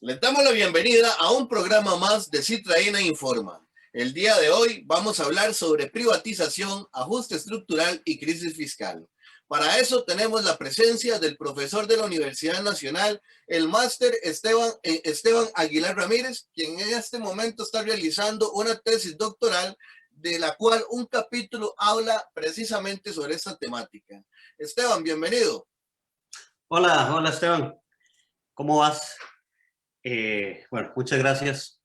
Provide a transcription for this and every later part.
Les damos la bienvenida a un programa más de Citraína Informa. El día de hoy vamos a hablar sobre privatización, ajuste estructural y crisis fiscal. Para eso tenemos la presencia del profesor de la Universidad Nacional, el máster Esteban Aguilar Ramírez, quien en este momento está realizando una tesis doctoral de la cual un capítulo habla precisamente sobre esta temática. Esteban, bienvenido. Hola Esteban, ¿cómo vas? Bueno, muchas gracias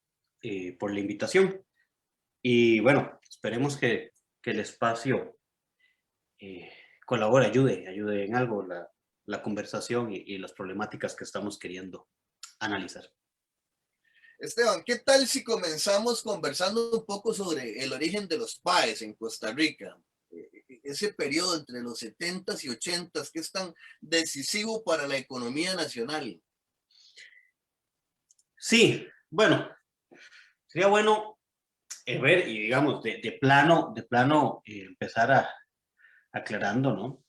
por la invitación y bueno, esperemos que el espacio colabore, ayude en algo la conversación y las problemáticas que estamos queriendo analizar. Esteban, ¿qué tal si comenzamos conversando un poco sobre el origen de los PAES en Costa Rica? Ese periodo entre los 70s y 80s que es tan decisivo para la economía nacional. Sí, bueno, sería bueno ver y digamos de plano empezar aclarando, ¿no?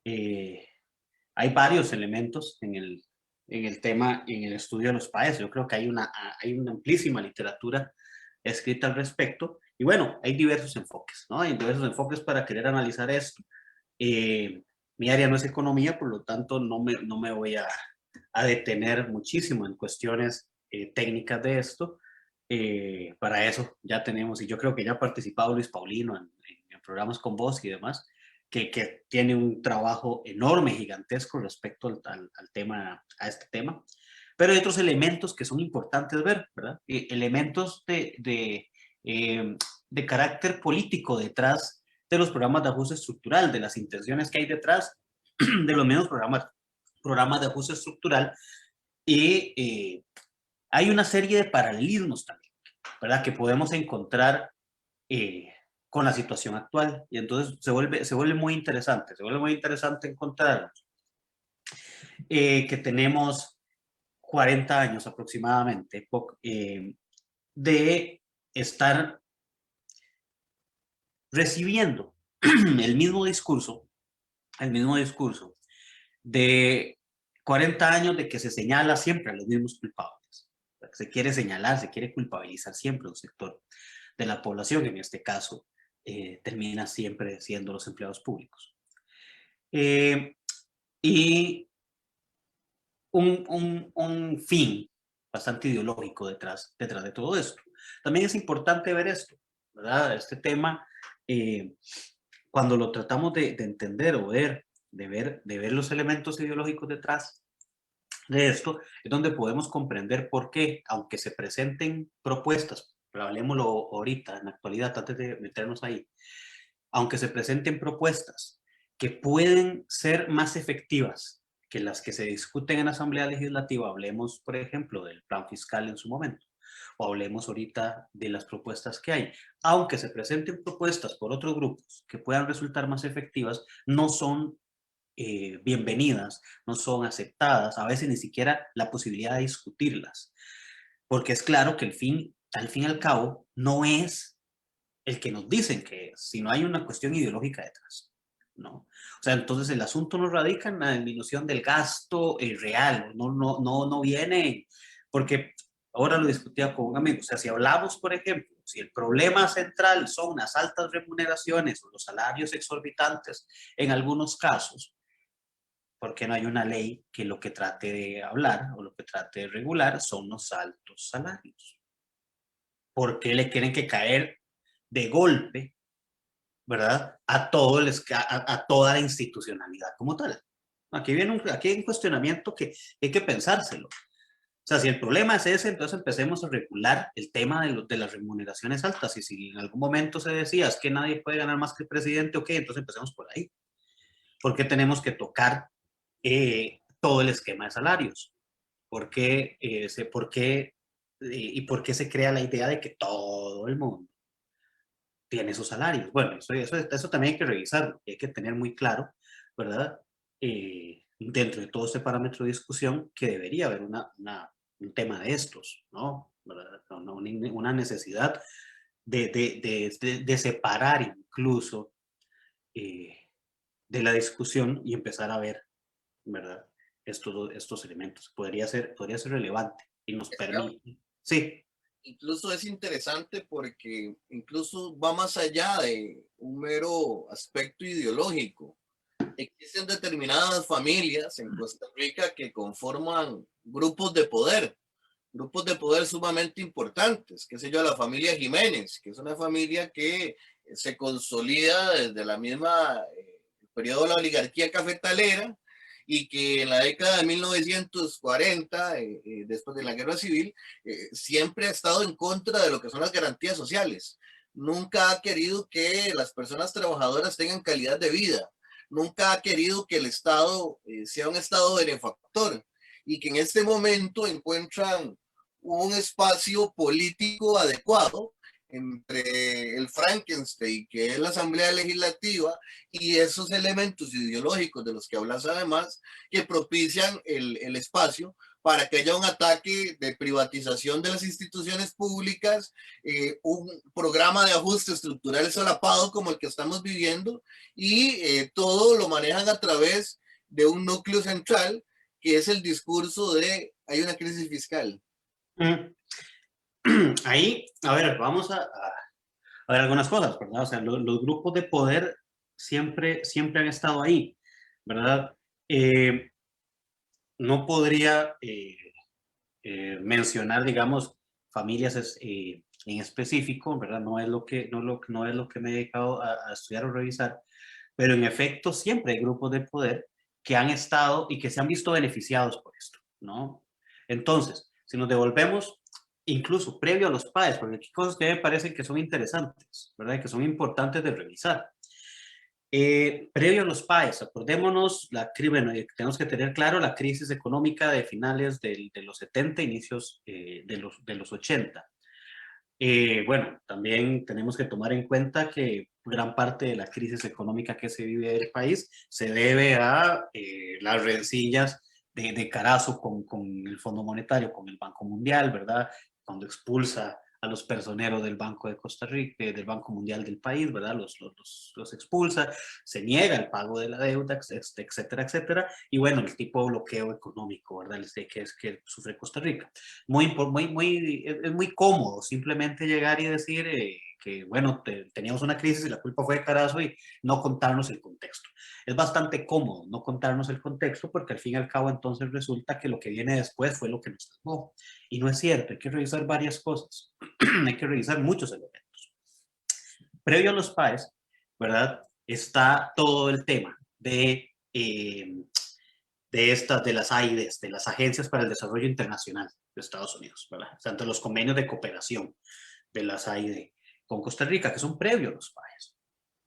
Eh, Hay varios elementos en el tema, en el estudio de los países. Yo creo que hay una amplísima literatura escrita al respecto. Y bueno, hay diversos enfoques, ¿no? Hay diversos enfoques para querer analizar esto. Mi área no es economía, por lo tanto no me voy a detener muchísimo en cuestiones técnicas de esto. Para eso ya tenemos, y yo creo que ya ha participado Luis Paulino en programas con vos y demás, que tiene un trabajo enorme, gigantesco respecto al tema, a este tema. Pero hay otros elementos que son importantes ver, ¿verdad? Elementos de carácter político detrás de los programas de ajuste estructural, de las intenciones que hay detrás de los mismos programas de ajuste estructural. Y hay una serie de paralelismos también, ¿verdad? Que podemos encontrar con la situación actual. Y entonces se vuelve muy interesante encontrar que tenemos 40 años aproximadamente de estar recibiendo el mismo discurso de 40 años de que se señala siempre a los mismos culpables. Se quiere señalar, se quiere culpabilizar siempre un sector de la población, en este caso, termina siempre siendo los empleados públicos. Y un fin bastante ideológico detrás de todo esto. También es importante ver esto, ¿verdad? Este tema, cuando lo tratamos de entender o ver, de ver los elementos ideológicos detrás de esto, es donde podemos comprender por qué, aunque se presenten propuestas, pero hablemoslo ahorita, en la actualidad, antes de meternos ahí, aunque se presenten propuestas que pueden ser más efectivas que las que se discuten en la Asamblea Legislativa, hablemos, por ejemplo, del plan fiscal en su momento, o hablemos ahorita de las propuestas que hay. Aunque se presenten propuestas por otros grupos que puedan resultar más efectivas, no son bienvenidas, no son aceptadas, a veces ni siquiera la posibilidad de discutirlas, porque es claro que al fin y al cabo, no es el que nos dicen que es, sino hay una cuestión ideológica detrás, ¿no? O sea, entonces el asunto no radica en la disminución del gasto real, no viene, porque ahora lo discutía con un amigo, o sea, si hablamos, por ejemplo, si el problema central son las altas remuneraciones o los salarios exorbitantes en algunos casos, ¿por qué no hay una ley que lo que trate de hablar o lo que trate de regular son los altos salarios? ¿Por qué le quieren que caer de golpe, ¿verdad? A toda la institucionalidad como tal? Aquí hay un cuestionamiento que hay que pensárselo. O sea, si el problema es ese, entonces empecemos a regular el tema de las remuneraciones altas. Y si en algún momento se decía es que nadie puede ganar más que el presidente, ok, entonces empecemos por ahí. ¿Por qué tenemos que tocar todo el esquema de salarios? ¿Y por qué se crea la idea de que todo el mundo tiene sus salarios? Bueno, eso también hay que revisarlo, hay que tener muy claro, ¿verdad? Dentro de todo este parámetro de discusión, que debería haber un tema de estos, ¿no? Una necesidad de separar incluso de la discusión y empezar a ver, ¿verdad? Estos elementos. Podría ser relevante y nos permite. Sí. Incluso es interesante porque incluso va más allá de un mero aspecto ideológico. Existen determinadas familias en Costa Rica que conforman grupos de poder sumamente importantes, qué sé yo, la familia Jiménez, que es una familia que se consolida desde la misma periodo de la oligarquía cafetalera y que en la década de 1940, después de la guerra civil, siempre ha estado en contra de lo que son las garantías sociales. Nunca ha querido que las personas trabajadoras tengan calidad de vida. Nunca ha querido que el Estado sea un Estado benefactor y que en este momento encuentran un espacio político adecuado entre el Frankenstein, que es la Asamblea Legislativa, y esos elementos ideológicos de los que hablas además, que propician el espacio para que haya un ataque de privatización de las instituciones públicas, un programa de ajuste estructural solapado como el que estamos viviendo, y todo lo manejan a través de un núcleo central, que es el discurso de hay una crisis fiscal. Ahí, a ver, vamos a ver algunas cosas, ¿verdad? O sea, los grupos de poder siempre han estado ahí, ¿verdad? No podría mencionar, digamos, familias en específico, ¿verdad? No es lo que me he dedicado a estudiar o revisar, pero en efecto siempre hay grupos de poder que han estado y que se han visto beneficiados por esto, ¿no? Entonces, si nos devolvemos incluso previo a los PAES, porque hay cosas que me parecen que son interesantes, ¿verdad? Que son importantes de revisar. Previo a los PAES, acordémonos, bueno, tenemos que tener claro la crisis económica de finales de los 70, inicios de los 80. Bueno, también tenemos que tomar en cuenta que gran parte de la crisis económica que se vive en el país se debe a las rencillas de Carazo con el Fondo Monetario, con el Banco Mundial, ¿verdad? Cuando expulsa a los personeros del Banco de Costa Rica, del Banco Mundial del país, ¿verdad? Los expulsa, se niega el pago de la deuda, etcétera, etcétera. Y bueno, el tipo de bloqueo económico, ¿verdad? Que sufre Costa Rica. Es muy cómodo simplemente llegar y decir que, bueno, teníamos una crisis y la culpa fue de Carazo y no contarnos el contexto. Es bastante cómodo no contarnos el contexto porque al fin y al cabo entonces resulta que lo que viene después fue lo que nos salvó. Y no es cierto, hay que revisar varias cosas, hay que revisar muchos elementos. Previo a los PAES, ¿verdad? Está todo el tema de las AIDs, de las Agencias para el Desarrollo Internacional de Estados Unidos, ¿verdad? O sea, entre los convenios de cooperación de las AID con Costa Rica, que son previos a los PAES,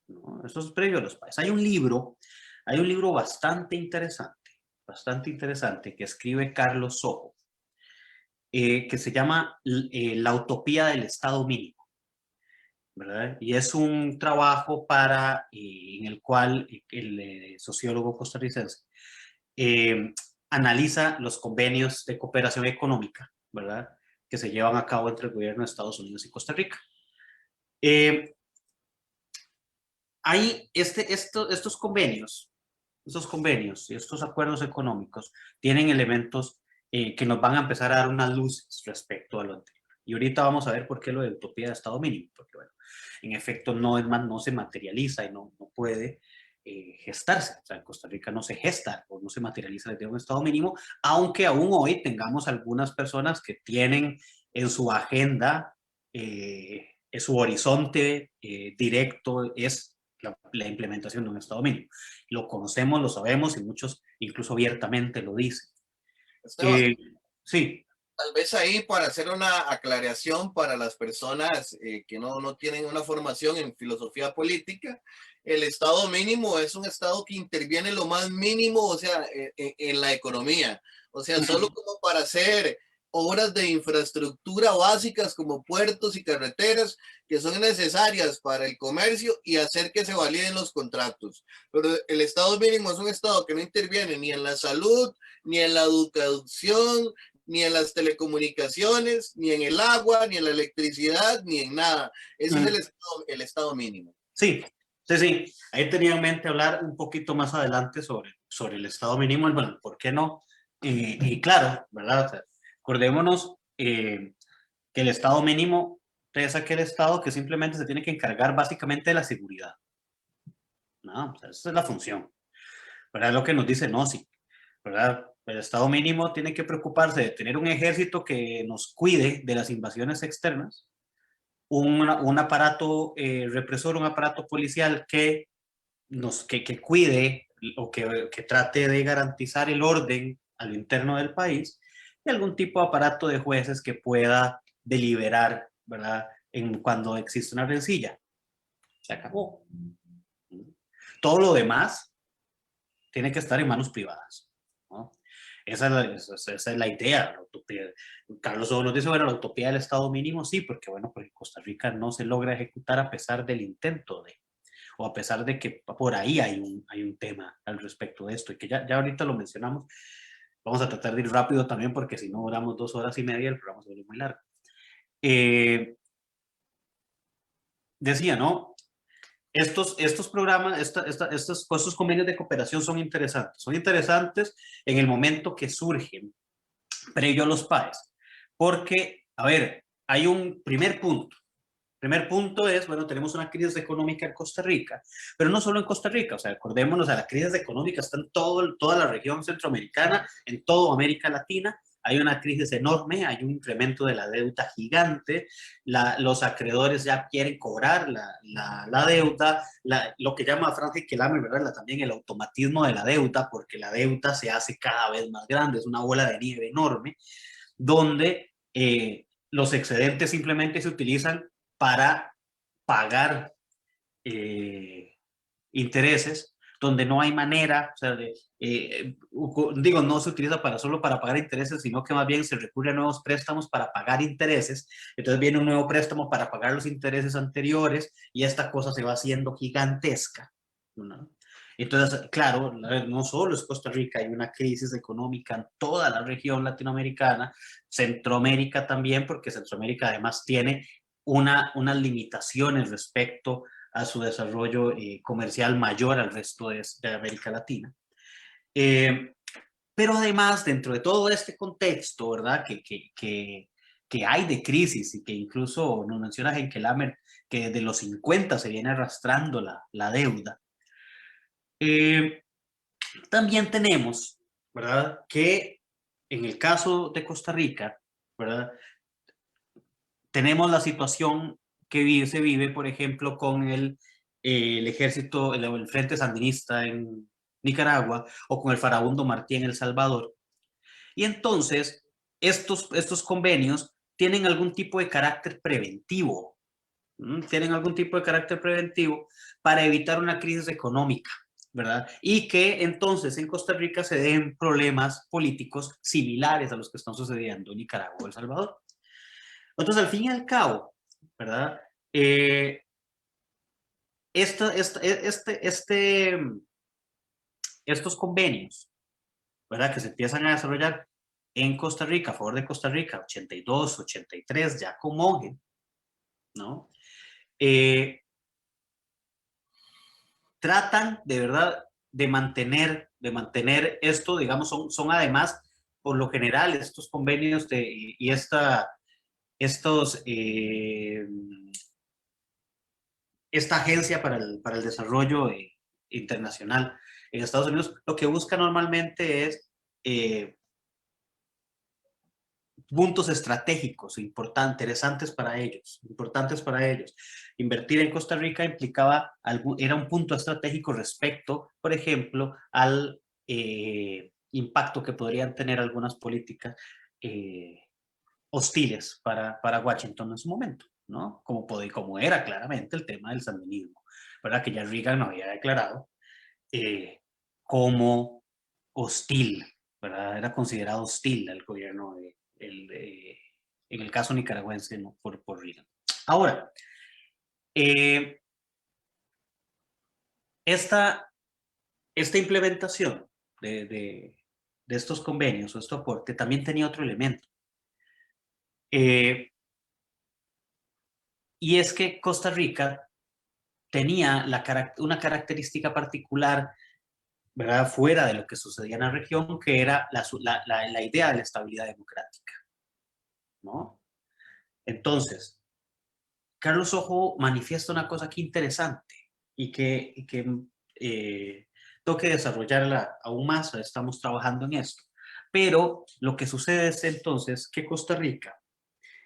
¿no? Eso es previo a los PAES. Hay un libro bastante interesante que escribe Carlos Sojo, que se llama La utopía del Estado mínimo, ¿verdad? Y es un trabajo en el cual el sociólogo costarricense eh, analiza los convenios de cooperación económica, ¿verdad? Que se llevan a cabo entre el gobierno de Estados Unidos y Costa Rica. Hay estos convenios y estos acuerdos económicos tienen elementos que nos van a empezar a dar unas luces respecto a lo anterior. Y ahorita vamos a ver por qué lo de utopía de Estado mínimo, porque bueno, en efecto no se materializa y no puede gestarse. O sea, en Costa Rica no se gesta o no se materializa desde un Estado mínimo, aunque aún hoy tengamos algunas personas que tienen en su agenda, en su horizonte directo, es la implementación de un Estado mínimo. Lo conocemos, lo sabemos y muchos incluso abiertamente lo dicen. Esteban, Sí. tal vez ahí para hacer una aclaración para las personas que no tienen una formación en filosofía política, el Estado mínimo es un Estado que interviene lo más mínimo, o sea, en la economía. O sea, solo como para hacer obras de infraestructura básicas como puertos y carreteras que son necesarias para el comercio y hacer que se validen los contratos. Pero el Estado mínimo es un Estado que no interviene ni en la salud, ni en la educación, ni en las telecomunicaciones, ni en el agua, ni en la electricidad, ni en nada. Ese es el estado mínimo. Sí, sí. Ahí tenía en mente hablar un poquito más adelante sobre el Estado mínimo, bueno, ¿por qué no? Y claro, ¿verdad? O sea, acordémonos que el Estado mínimo es aquel Estado que simplemente se tiene que encargar básicamente de la seguridad, ¿no? O sea, esa es la función, ¿verdad? Es lo que nos dice NOSI, ¿verdad? El Estado mínimo tiene que preocuparse de tener un ejército que nos cuide de las invasiones externas, un aparato represor, un aparato policial que cuide o que trate de garantizar el orden a lo interno del país, y algún tipo de aparato de jueces que pueda deliberar, ¿verdad? Cuando existe una rencilla. Se acabó. Todo lo demás tiene que estar en manos privadas, ¿no? Esa es la idea, la utopía. Carlos Obo nos dice, bueno, la utopía del Estado mínimo, sí, porque bueno, porque Costa Rica no se logra ejecutar a pesar del intento de, o a pesar de que por ahí hay un tema al respecto de esto, y que ya ahorita lo mencionamos. Vamos a tratar de ir rápido también, porque si no duramos 2 horas y media, el programa se vuelve muy largo. Decía, ¿no? Estos programas, estos convenios de cooperación son interesantes. Son interesantes en el momento que surgen previo a los PAES. Porque, a ver, hay un primer punto. Primer punto es, bueno, tenemos una crisis económica en Costa Rica, pero no solo en Costa Rica, o sea, acordémonos, la crisis económica está en toda la región centroamericana, en toda América Latina. Hay una crisis enorme, hay un incremento de la deuda gigante, los acreedores ya quieren cobrar la deuda, lo que llama Franz Kelame, ¿verdad? También el automatismo de la deuda, porque la deuda se hace cada vez más grande, es una bola de nieve enorme, donde los excedentes simplemente se utilizan para pagar intereses, donde no hay manera, o sea, digo, no se utiliza solo para pagar intereses, sino que más bien se recurre a nuevos préstamos para pagar intereses. Entonces viene un nuevo préstamo para pagar los intereses anteriores, y esta cosa se va haciendo gigantesca, ¿no? Entonces, claro, no solo es Costa Rica, hay una crisis económica en toda la región latinoamericana, Centroamérica también, porque Centroamérica además tiene unas limitaciones respecto a su desarrollo comercial mayor al resto de América Latina. Pero además, dentro de todo este contexto, ¿verdad? Que hay de crisis, y que incluso nos menciona Henke Lamer, que desde los 50 se viene arrastrando la deuda. También tenemos, ¿verdad? Que en el caso de Costa Rica, ¿verdad? Tenemos la situación que se vive, por ejemplo, con el ejército, el Frente Sandinista en Nicaragua, o con el Farabundo Martí en El Salvador. Y entonces, estos convenios tienen algún tipo de carácter preventivo, tienen algún tipo de carácter preventivo para evitar una crisis económica, ¿verdad? Y que entonces en Costa Rica se den problemas políticos similares a los que están sucediendo en Nicaragua o El Salvador. Entonces, al fin y al cabo, ¿verdad? Estos convenios, ¿verdad? Que se empiezan a desarrollar en Costa Rica, a favor de Costa Rica, 82, 83, ya con Monge, ¿no? Tratan de verdad de mantener esto, digamos, son además, por lo general, estos convenios y esta agencia para el desarrollo internacional en Estados Unidos, lo que busca normalmente es puntos estratégicos interesantes para ellos, importantes para ellos. Invertir en Costa Rica era un punto estratégico respecto, por ejemplo, al impacto que podrían tener algunas políticas hostiles para Washington en su momento, ¿no? Como era claramente el tema del sandinismo, ¿verdad? Que ya Reagan había declarado como hostil, ¿verdad? Era considerado hostil al gobierno en el caso nicaragüense, ¿no? por Reagan. Ahora, esta implementación de estos convenios o este aporte también tenía otro elemento. Y es que Costa Rica tenía una característica particular, ¿verdad? Fuera de lo que sucedía en la región, que era la idea de la estabilidad democrática, ¿no? Entonces, Carlos Ojo manifiesta una cosa aquí interesante y que tengo que desarrollarla aún más, estamos trabajando en esto. Pero lo que sucede es entonces que Costa Rica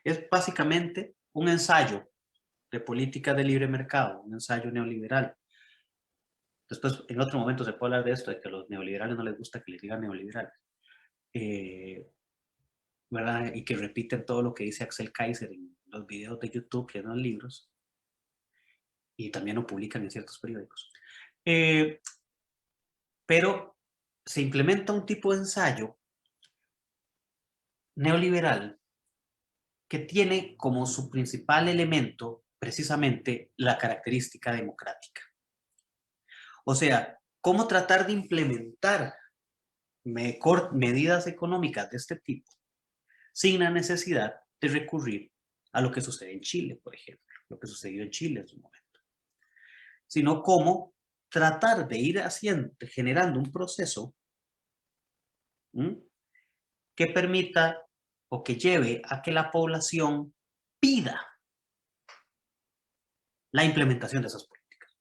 es básicamente un ensayo de política de libre mercado, un ensayo neoliberal. Después, en otro momento se puede hablar de esto, de que a los neoliberales no les gusta que les digan neoliberales. ¿Verdad? Y que repiten todo lo que dice Axel Kaiser en los videos de YouTube y en los libros, y también lo publican en ciertos periódicos. Pero se implementa un tipo de ensayo neoliberal que tiene como su principal elemento precisamente la característica democrática. O sea, cómo tratar de implementar medidas económicas de este tipo sin la necesidad de recurrir a lo que sucede en Chile, por ejemplo, lo que sucedió en Chile en su momento, sino cómo tratar de ir haciendo, generando un proceso que permita o que lleve a que la población pida la implementación de esas políticas.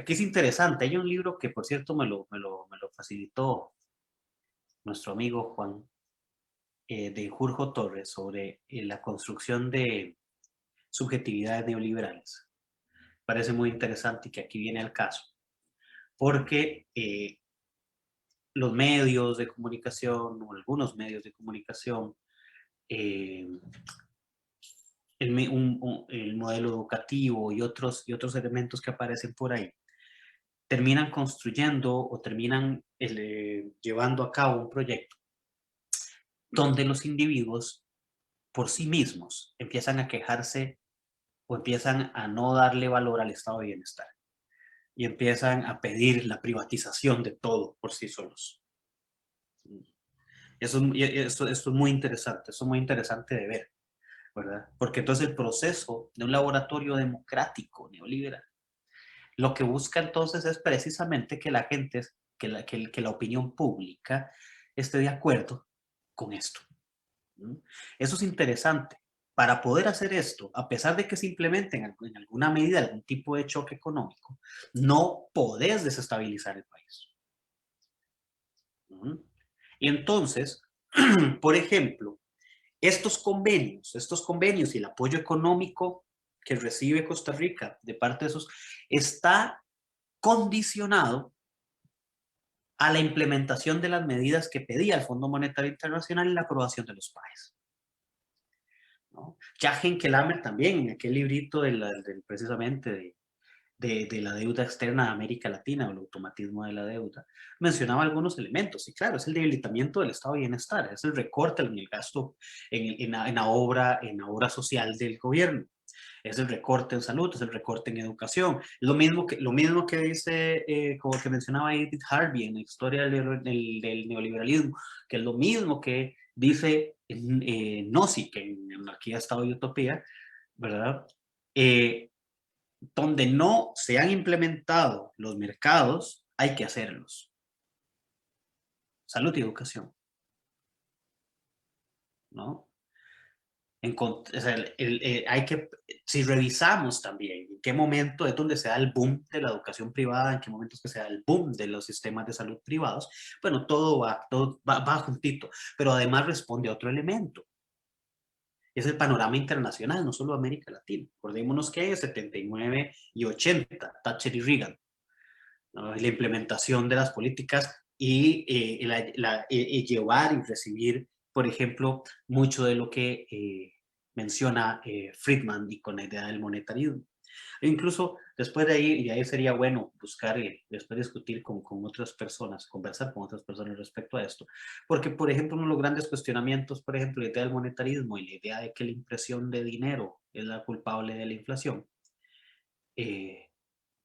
Aquí es interesante, hay un libro que por cierto me lo facilitó nuestro amigo Juan, de Jurjo Torres, sobre la construcción de subjetividades neoliberales. Parece muy interesante y que aquí viene al caso, porque los medios de comunicación o algunos medios de comunicación, el modelo educativo y otros elementos que aparecen por ahí, terminan construyendo o terminan llevando a cabo un proyecto donde los individuos por sí mismos empiezan a quejarse o empiezan a no darle valor al estado de bienestar y empiezan a pedir la privatización de todo por sí solos. Esto es muy interesante, eso es muy interesante de ver, ¿verdad? Porque entonces el proceso de un laboratorio democrático neoliberal lo que busca entonces es precisamente que la gente, que la opinión pública esté de acuerdo con esto. Eso es interesante. Para poder hacer esto, a pesar de que se implemente en alguna medida algún tipo de choque económico, no podés desestabilizar el país. Y entonces, por ejemplo, estos convenios y el apoyo económico que recibe Costa Rica de parte de esos, está condicionado a la implementación de las medidas que pedía el Fondo Monetario Internacional y la aprobación de los países, ¿no? Ya Henke Lammert también, en aquel librito precisamente de la deuda externa de América Latina, o el automatismo de la deuda, mencionaba algunos elementos. Y claro, es el debilitamiento del estado de bienestar, es el recorte en el gasto en la obra social del gobierno, es el recorte en salud, es el recorte en educación. Lo mismo que dice, como que mencionaba Edith Harvey en la historia del neoliberalismo, que es lo mismo que dice Nozick en Anarquía, Estado y Utopía, ¿verdad? Donde no se han implementado los mercados, hay que hacerlos. Salud y educación, ¿no? O sea, hay que, si revisamos también en qué momento es donde se da el boom de la educación privada, en qué momento es que se da el boom de los sistemas de salud privados, bueno, todo va juntito, pero además responde a otro elemento. Es el panorama internacional, no solo América Latina. Acordémonos que en 79 y 80, Thatcher y Reagan, ¿no? La implementación de las políticas y llevar y recibir, por ejemplo, mucho de lo que menciona Friedman y con la idea del monetarismo. E incluso después de ahí, y ahí sería bueno buscar y después discutir con otras personas, conversar con otras personas respecto a esto, porque por ejemplo uno de los grandes cuestionamientos, por ejemplo, la idea del monetarismo y la idea de que la impresión de dinero es la culpable de la inflación,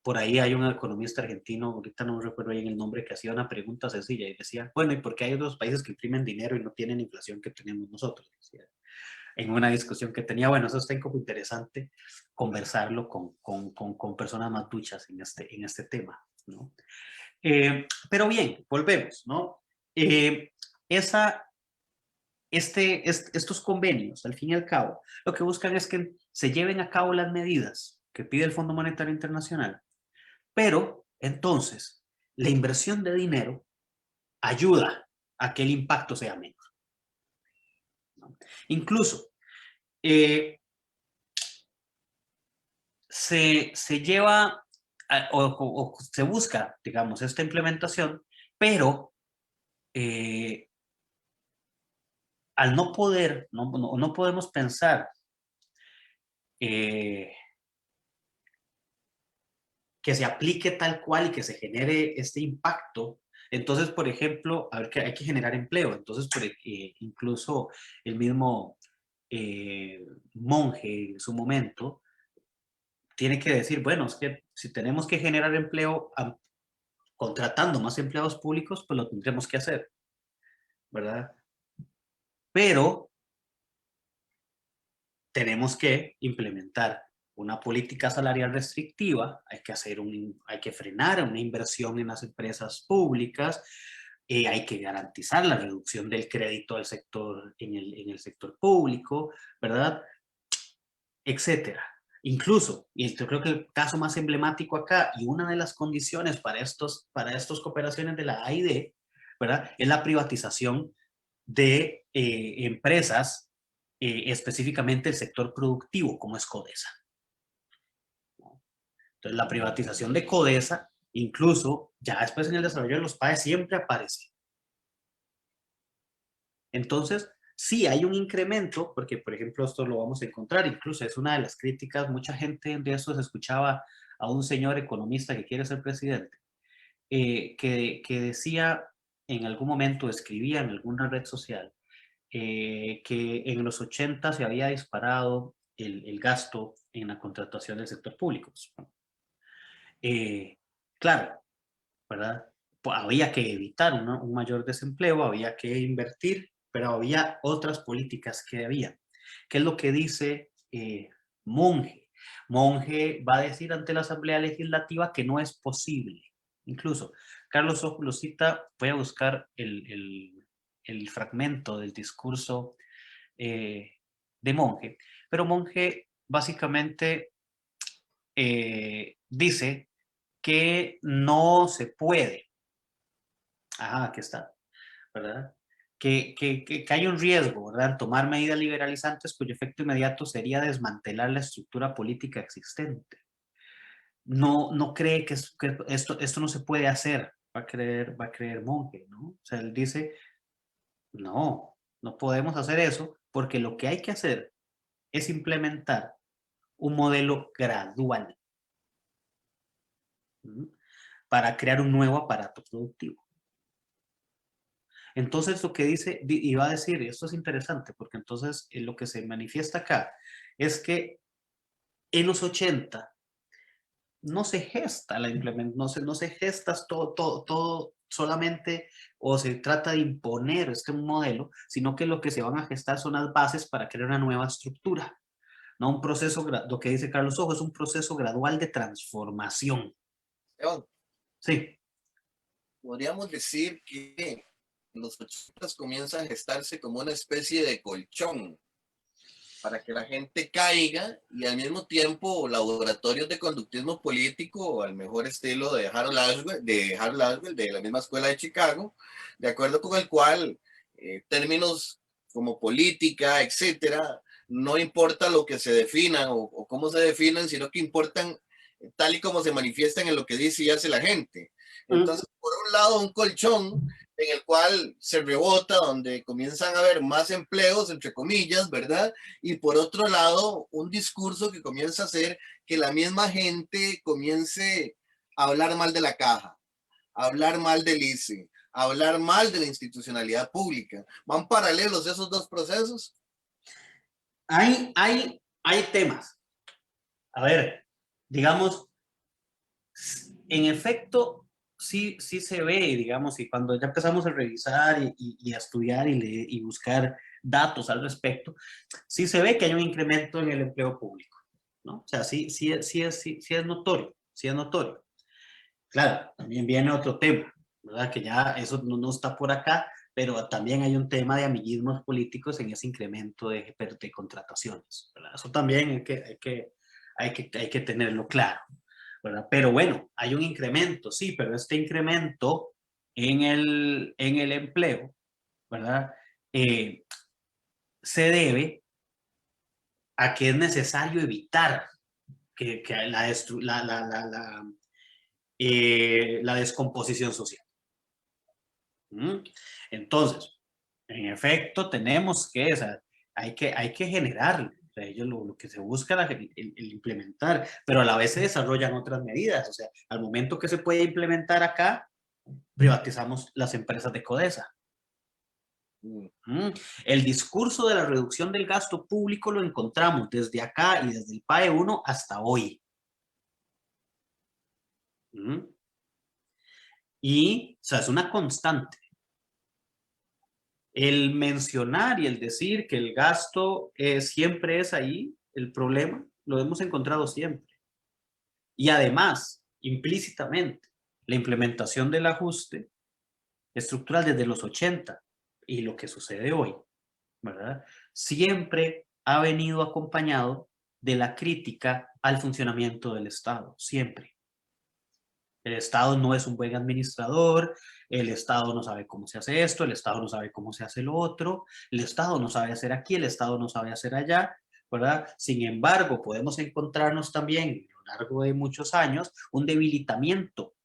por ahí hay un economista argentino, ahorita no recuerdo bien el nombre, que hacía una pregunta sencilla y decía, bueno, ¿y por qué hay otros países que imprimen dinero y no tienen inflación que tenemos nosotros? Decía, en una discusión que tenía, bueno, eso está como interesante conversarlo con personas más duchas en este tema, ¿no? Pero bien, volvemos, ¿no? Esa estos convenios, al fin y al cabo, lo que buscan es que se lleven a cabo las medidas que pide el Fondo Monetario Internacional, pero entonces la inversión de dinero ayuda a que el impacto sea menor, ¿no? Incluso se lleva o se busca, digamos, esta implementación, pero al no poder, no podemos pensar que se aplique tal cual y que se genere este impacto. Entonces, por ejemplo, a ver, que hay que generar empleo. Entonces, incluso el mismo monje en su momento tiene que decir, bueno, es que si tenemos que generar empleo contratando más empleados públicos, pues lo tendremos que hacer, ¿verdad? Pero tenemos que implementar una política salarial restrictiva, hay que frenar una inversión en las empresas públicas, hay que garantizar la reducción del crédito al sector, en el sector público, ¿verdad? Etcétera. Incluso, y yo creo que el caso más emblemático acá, y una de las condiciones para estos cooperaciones de la AID, ¿verdad? Es la privatización de empresas, específicamente el sector productivo, como es Codesa. Entonces, la privatización de Codesa, incluso ya después en el desarrollo de los PAE, siempre aparece. Entonces, sí hay un incremento, porque por ejemplo esto lo vamos a encontrar, incluso es una de las críticas, mucha gente de eso se escuchaba a un señor economista que quiere ser presidente, que decía en algún momento, escribía en alguna red social, que en los 80 se había disparado el gasto en la contratación del sector público. Eh, claro, ¿verdad? Pues había que evitar un mayor desempleo, había que invertir, pero había otras políticas que había. ¿Qué es lo que dice Monge? Monge va a decir ante la Asamblea Legislativa que no es posible. Incluso, Carlos Ojo lo cita, voy a buscar el fragmento del discurso de Monge, pero Monge básicamente dice que no se puede. Ajá, aquí está, ¿verdad? Que hay un riesgo, ¿verdad? En tomar medidas liberalizantes cuyo efecto inmediato sería desmantelar la estructura política existente. No cree que esto no se puede hacer, va a creer Monge, ¿no? O sea, él dice, no podemos hacer eso porque lo que hay que hacer es implementar un modelo gradual, ¿no? Para crear un nuevo aparato productivo. Entonces lo que dice, y va a decir, y esto es interesante, porque entonces lo que se manifiesta acá es que en los 80 no se gesta la implementación, no se gesta todo solamente, o se trata de imponer este modelo, sino que lo que se van a gestar son las bases para crear una nueva estructura, ¿no? Un proceso, lo que dice Carlos Ojo, es un proceso gradual de transformación. Esteban, Sí. podríamos decir que en los 80 comienza a gestarse como una especie de colchón para que la gente caiga y al mismo tiempo laboratorios de conductismo político al mejor estilo de Harold Laswell, de la misma escuela de Chicago, de acuerdo con el cual términos como política, etcétera, no importa lo que se defina o cómo se definan, sino que importan tal y como se manifiestan en lo que dice y hace la gente. Entonces, por un lado, un colchón en el cual se rebota, donde comienzan a haber más empleos, entre comillas, ¿verdad? Y por otro lado, un discurso que comienza a hacer que la misma gente comience a hablar mal de la caja, a hablar mal del ICE, a hablar mal de la institucionalidad pública. ¿Van paralelos esos dos procesos? Hay temas. A ver, digamos, en efecto, sí se ve, digamos, y cuando ya empezamos a revisar y a estudiar y buscar datos al respecto, sí se ve que hay un incremento en el empleo público, ¿no? O sea, sí es notorio, sí es notorio. Claro, también viene otro tema, ¿verdad? Que ya eso no está por acá, pero también hay un tema de amiguismos políticos en ese incremento de contrataciones, ¿verdad? Eso también hay que tenerlo claro, ¿verdad? Pero bueno, hay un incremento, sí, pero este incremento en el empleo, ¿verdad? Eh, se debe a que es necesario evitar que la descomposición social. ¿Mm? Entonces, en efecto, tenemos que, o sea, hay que generarlo. O sea, ellos lo que se busca es el implementar, pero a la vez se desarrollan otras medidas. O sea, al momento que se puede implementar acá, privatizamos las empresas de Codesa. El discurso de la reducción del gasto público lo encontramos desde acá y desde el PAE 1 hasta hoy. Y, o sea, es una constante. El mencionar y el decir que el gasto siempre es ahí, el problema, lo hemos encontrado siempre. Y además, implícitamente, la implementación del ajuste estructural desde los 80 y lo que sucede hoy, ¿verdad? Siempre ha venido acompañado de la crítica al funcionamiento del Estado, siempre. El Estado no es un buen administrador, el Estado no sabe cómo se hace esto, el Estado no sabe cómo se hace lo otro, el Estado no sabe hacer aquí, el Estado no sabe hacer allá, ¿verdad? Sin embargo, podemos encontrarnos también a lo largo de muchos años un debilitamiento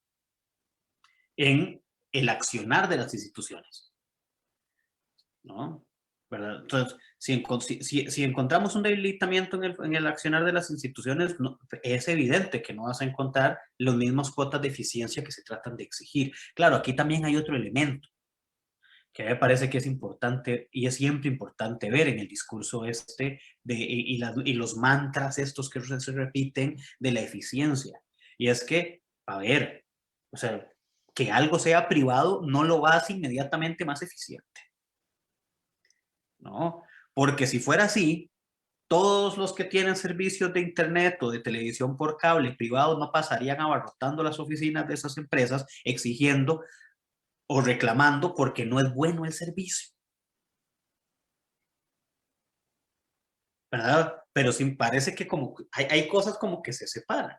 en el accionar de las instituciones, ¿no? ¿Verdad? Entonces, si encontramos un debilitamiento en el accionar de las instituciones, no, es evidente que no vas a encontrar las mismas cuotas de eficiencia que se tratan de exigir. Claro, aquí también hay otro elemento que me parece que es importante y es siempre importante ver en el discurso y los mantras estos que se repiten de la eficiencia. Y es que, a ver, o sea, que algo sea privado no lo hace inmediatamente más eficiente, ¿no? Porque si fuera así, todos los que tienen servicios de internet o de televisión por cable privados no pasarían abarrotando las oficinas de esas empresas exigiendo o reclamando porque no es bueno el servicio, ¿verdad? Pero sí parece que como hay cosas como que se separan,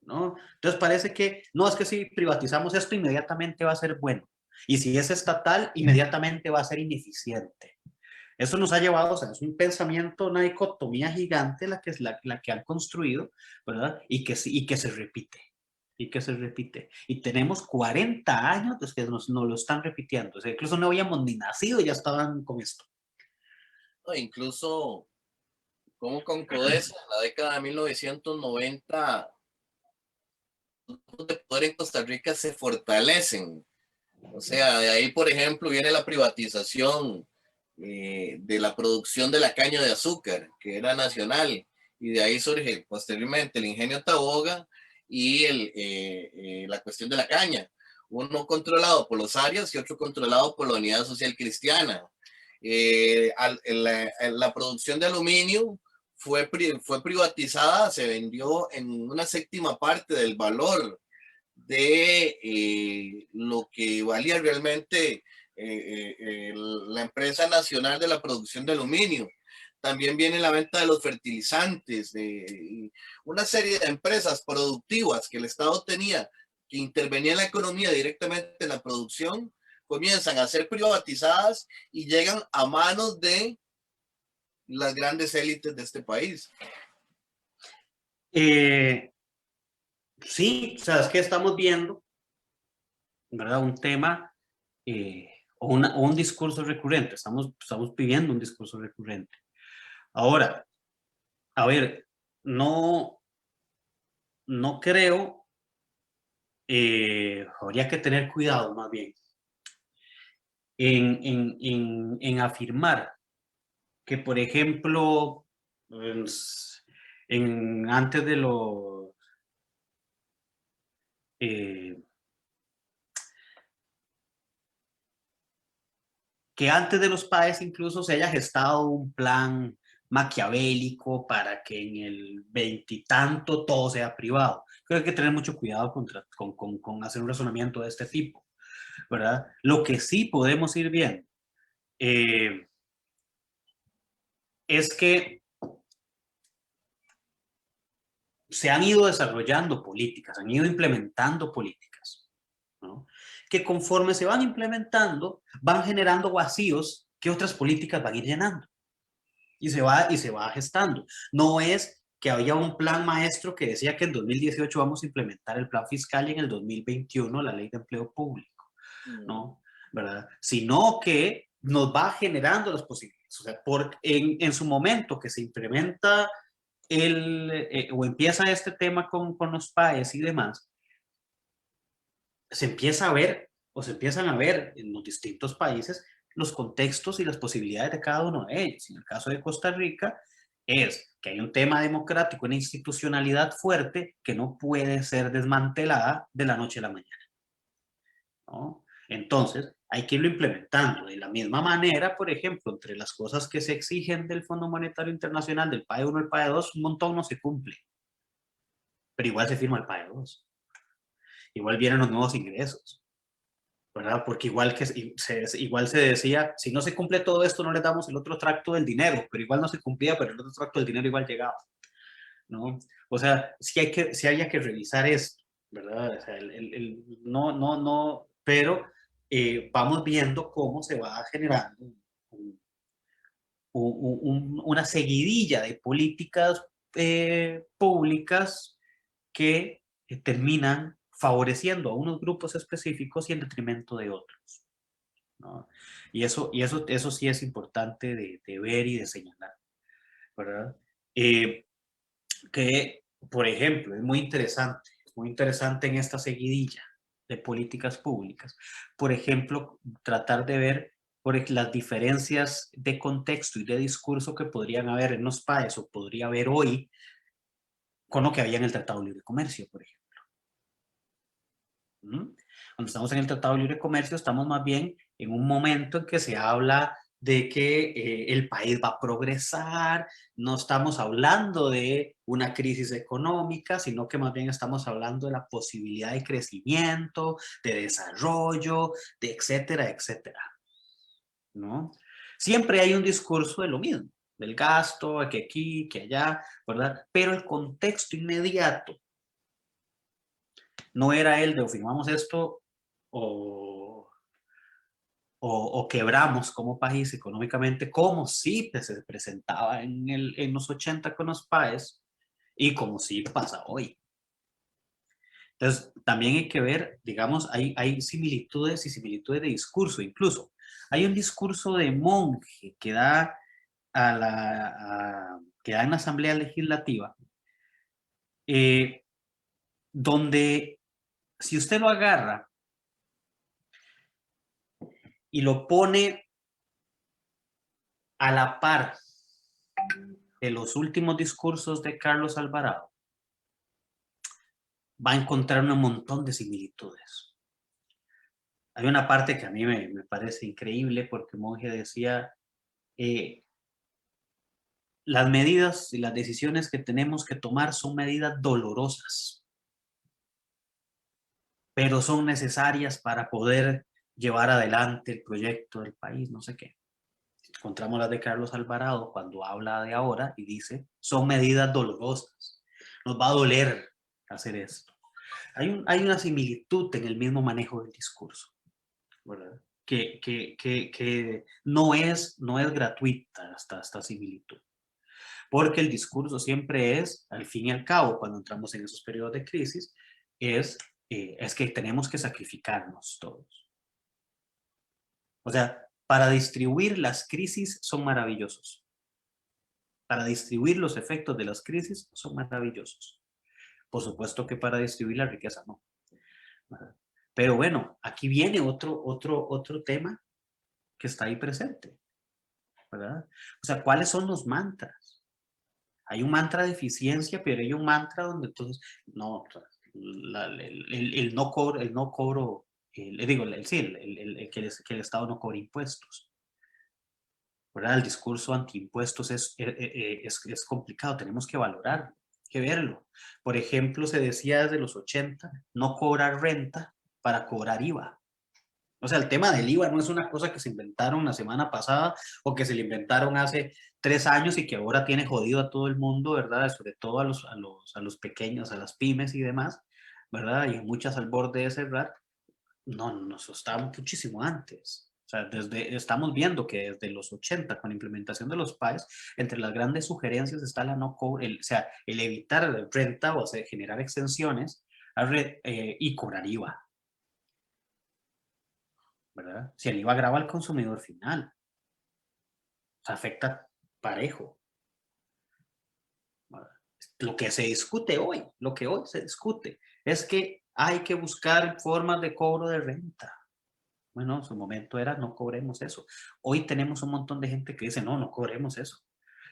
¿no? Entonces parece que, no, es que si privatizamos esto inmediatamente va a ser bueno. Y si es estatal, inmediatamente va a ser ineficiente. Eso nos ha llevado, o sea, es un pensamiento, una dicotomía gigante la que han construido, ¿verdad? Y que se repite, y que se repite. Y tenemos 40 años desde que nos lo están repitiendo. O sea, incluso no habíamos ni nacido y ya estaban con esto. No, incluso, como con Codesa, en la década de 1990, los de poder en Costa Rica se fortalecen. O sea, de ahí, por ejemplo, viene la privatización de la producción de la caña de azúcar, que era nacional, y de ahí surge posteriormente el ingenio Taboga y la cuestión de la caña, uno controlado por los Arias y otro controlado por la Unidad Social Cristiana. La producción de aluminio fue privatizada, se vendió en una séptima parte del valor de lo que valía realmente la empresa nacional de la producción de aluminio. También viene la venta de los fertilizantes, de una serie de empresas productivas que el Estado tenía, que intervenía en la economía directamente en la producción, comienzan a ser privatizadas y llegan a manos de las grandes élites de este país. Sí, o sea, es que estamos viendo, ¿verdad? Un tema o un discurso recurrente. Estamos viviendo un discurso recurrente. Ahora, a ver, no creo, habría que tener cuidado más bien en afirmar que, por ejemplo, antes de los... que antes de los PAES incluso se haya gestado un plan maquiavélico para que en el veintitanto todo sea privado. Creo que hay que tener mucho cuidado con hacer un razonamiento de este tipo, ¿verdad? Lo que sí podemos ir viendo es que se han ido desarrollando políticas, han ido implementando políticas, ¿no? Que conforme se van implementando, van generando vacíos que otras políticas van a ir llenando. Y se va gestando. No es que había un plan maestro que decía que en 2018 vamos a implementar el plan fiscal y en el 2021 la ley de empleo público, ¿no? ¿Verdad? Sino que nos va generando las posibilidades. O sea, en su momento que se implementa o empieza este tema con los PAES y demás, se empieza a ver o se empiezan a ver en los distintos países los contextos y las posibilidades de cada uno de ellos. En el caso de Costa Rica es que hay un tema democrático, una institucionalidad fuerte que no puede ser desmantelada de la noche a la mañana, ¿no? Entonces, hay que irlo implementando. De la misma manera, por ejemplo, entre las cosas que se exigen del Fondo Monetario Internacional, del PAE 1 y el PAE 2, un montón no se cumple, pero igual se firma el PAE 2. Igual vienen los nuevos ingresos, ¿verdad? Porque igual se decía, si no se cumple todo esto, no le damos el otro tracto del dinero, pero igual no se cumplía, pero el otro tracto del dinero igual llegaba, ¿no? O sea, sí había que revisar esto, ¿verdad? O sea, no, pero vamos viendo cómo se va generando una seguidilla de políticas públicas que terminan favoreciendo a unos grupos específicos y en detrimento de otros, ¿no? Y eso sí es importante de ver y de señalar, ¿verdad? Eh, que, por ejemplo, es muy interesante en esta seguidilla de políticas públicas, por ejemplo, tratar de ver las diferencias de contexto y de discurso que podrían haber en los países o podría haber hoy con lo que había en el Tratado de Libre Comercio, por ejemplo. Cuando estamos en el Tratado de Libre Comercio, estamos más bien en un momento en que se habla de que el país va a progresar, no estamos hablando de una crisis económica, sino que más bien estamos hablando de la posibilidad de crecimiento, de desarrollo, de etcétera, etcétera, ¿no? Siempre hay un discurso de lo mismo, del gasto, que aquí, que allá, ¿verdad? Pero el contexto inmediato no era el de o firmamos esto o, o quebramos como país económicamente, como sí se presentaba en los 80 con los PAES y como sí pasa hoy. Entonces, también hay que ver, digamos, hay similitudes y similitudes de discurso, incluso. Hay un discurso de Monge que da, que da en la Asamblea Legislativa, donde si usted lo agarra y lo pone a la par de los últimos discursos de Carlos Alvarado, va a encontrar un montón de similitudes. Hay una parte que a mí me parece increíble porque Monge decía, las medidas y las decisiones que tenemos que tomar son medidas dolorosas, pero son necesarias para poder llevar adelante el proyecto del país, no sé qué. Encontramos las de Carlos Alvarado cuando habla de ahora y dice, son medidas dolorosas, nos va a doler hacer esto. Hay una similitud en el mismo manejo del discurso, ¿verdad? Que no es gratuita esta similitud, porque el discurso siempre es, al fin y al cabo, cuando entramos en esos periodos de crisis, es que tenemos que sacrificarnos todos. O sea, para distribuir las crisis son maravillosos. Para distribuir los efectos de las crisis son maravillosos. Por supuesto que para distribuir la riqueza no. Pero bueno, aquí viene otro tema que está ahí presente, ¿verdad? O sea, ¿cuáles son los mantras? Hay un mantra de eficiencia, pero hay un mantra donde entonces, no, el no cobro, que el Estado no cobre impuestos, ¿verdad? El discurso antiimpuestos es complicado, tenemos que valorarlo, que verlo. Por ejemplo, se decía desde los 80, no cobrar renta para cobrar IVA. O sea, el tema del IVA no es una cosa que se inventaron la semana pasada o que se le inventaron hace 3 años y que ahora tiene jodido a todo el mundo, ¿verdad? Sobre todo a los pequeños, a las pymes y demás, ¿verdad? Y muchas al borde de cerrar. No, eso estaba muchísimo antes. O sea, estamos viendo que desde los 80, con la implementación de los PAES, entre las grandes sugerencias está la no co- el, o sea, el evitar renta o sea, generar exenciones y cobrar IVA, ¿verdad? Si el IVA grava al consumidor final, o sea, afecta parejo, ¿verdad? Lo que se discute hoy, lo que hoy se discute, es que hay que buscar formas de cobro de renta. Bueno, en su momento era no cobremos eso. Hoy tenemos un montón de gente que dice no, no cobremos eso.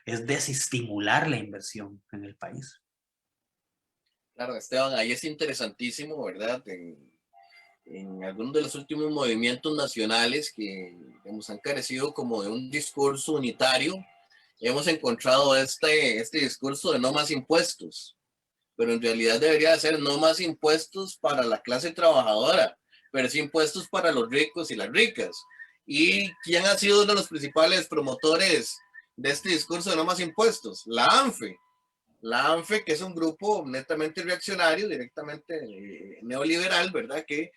Es desestimular la inversión en el país. Claro, Esteban, ahí es interesantísimo, ¿verdad? En algunos de los últimos movimientos nacionales que hemos han carecido como de un discurso unitario, hemos encontrado este discurso de no más impuestos, pero en realidad debería ser no más impuestos para la clase trabajadora, pero sí impuestos para los ricos y las ricas. ¿Y quién ha sido uno de los principales promotores de este discurso de no más impuestos? La ANFE. La ANFE, que es un grupo netamente reaccionario, directamente neoliberal, ¿verdad? Que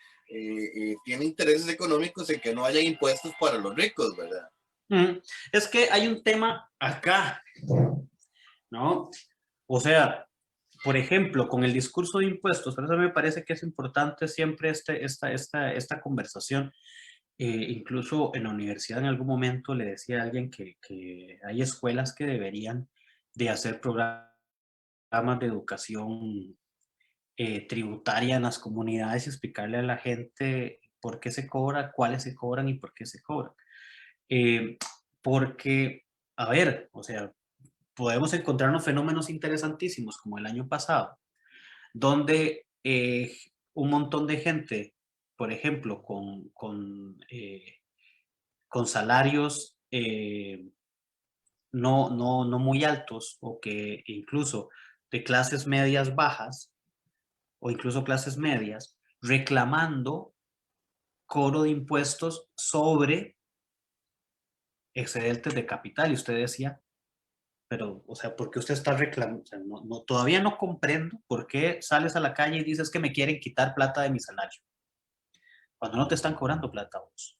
tiene intereses económicos en que no haya impuestos para los ricos, ¿verdad? Es que hay un tema acá, ¿no? O sea, por ejemplo, con el discurso de impuestos, por eso me parece que es importante siempre esta conversación. Incluso en la universidad en algún momento le decía a alguien que hay escuelas que deberían de hacer programas de educación tributaria en las comunidades y explicarle a la gente por qué se cobra, cuáles se cobran y por qué se cobran. Eh, Porque, a ver, o sea, podemos encontrarnos fenómenos interesantísimos como el año pasado, donde un montón de gente, por ejemplo, con salarios no muy altos o que incluso de clases medias bajas o incluso clases medias, reclamando cobro de impuestos sobre excedentes de capital. Y usted decía, pero, o sea, ¿por qué usted está reclamando? O sea, todavía no comprendo por qué sales a la calle y dices que me quieren quitar plata de mi salario, cuando no te están cobrando plata a vos,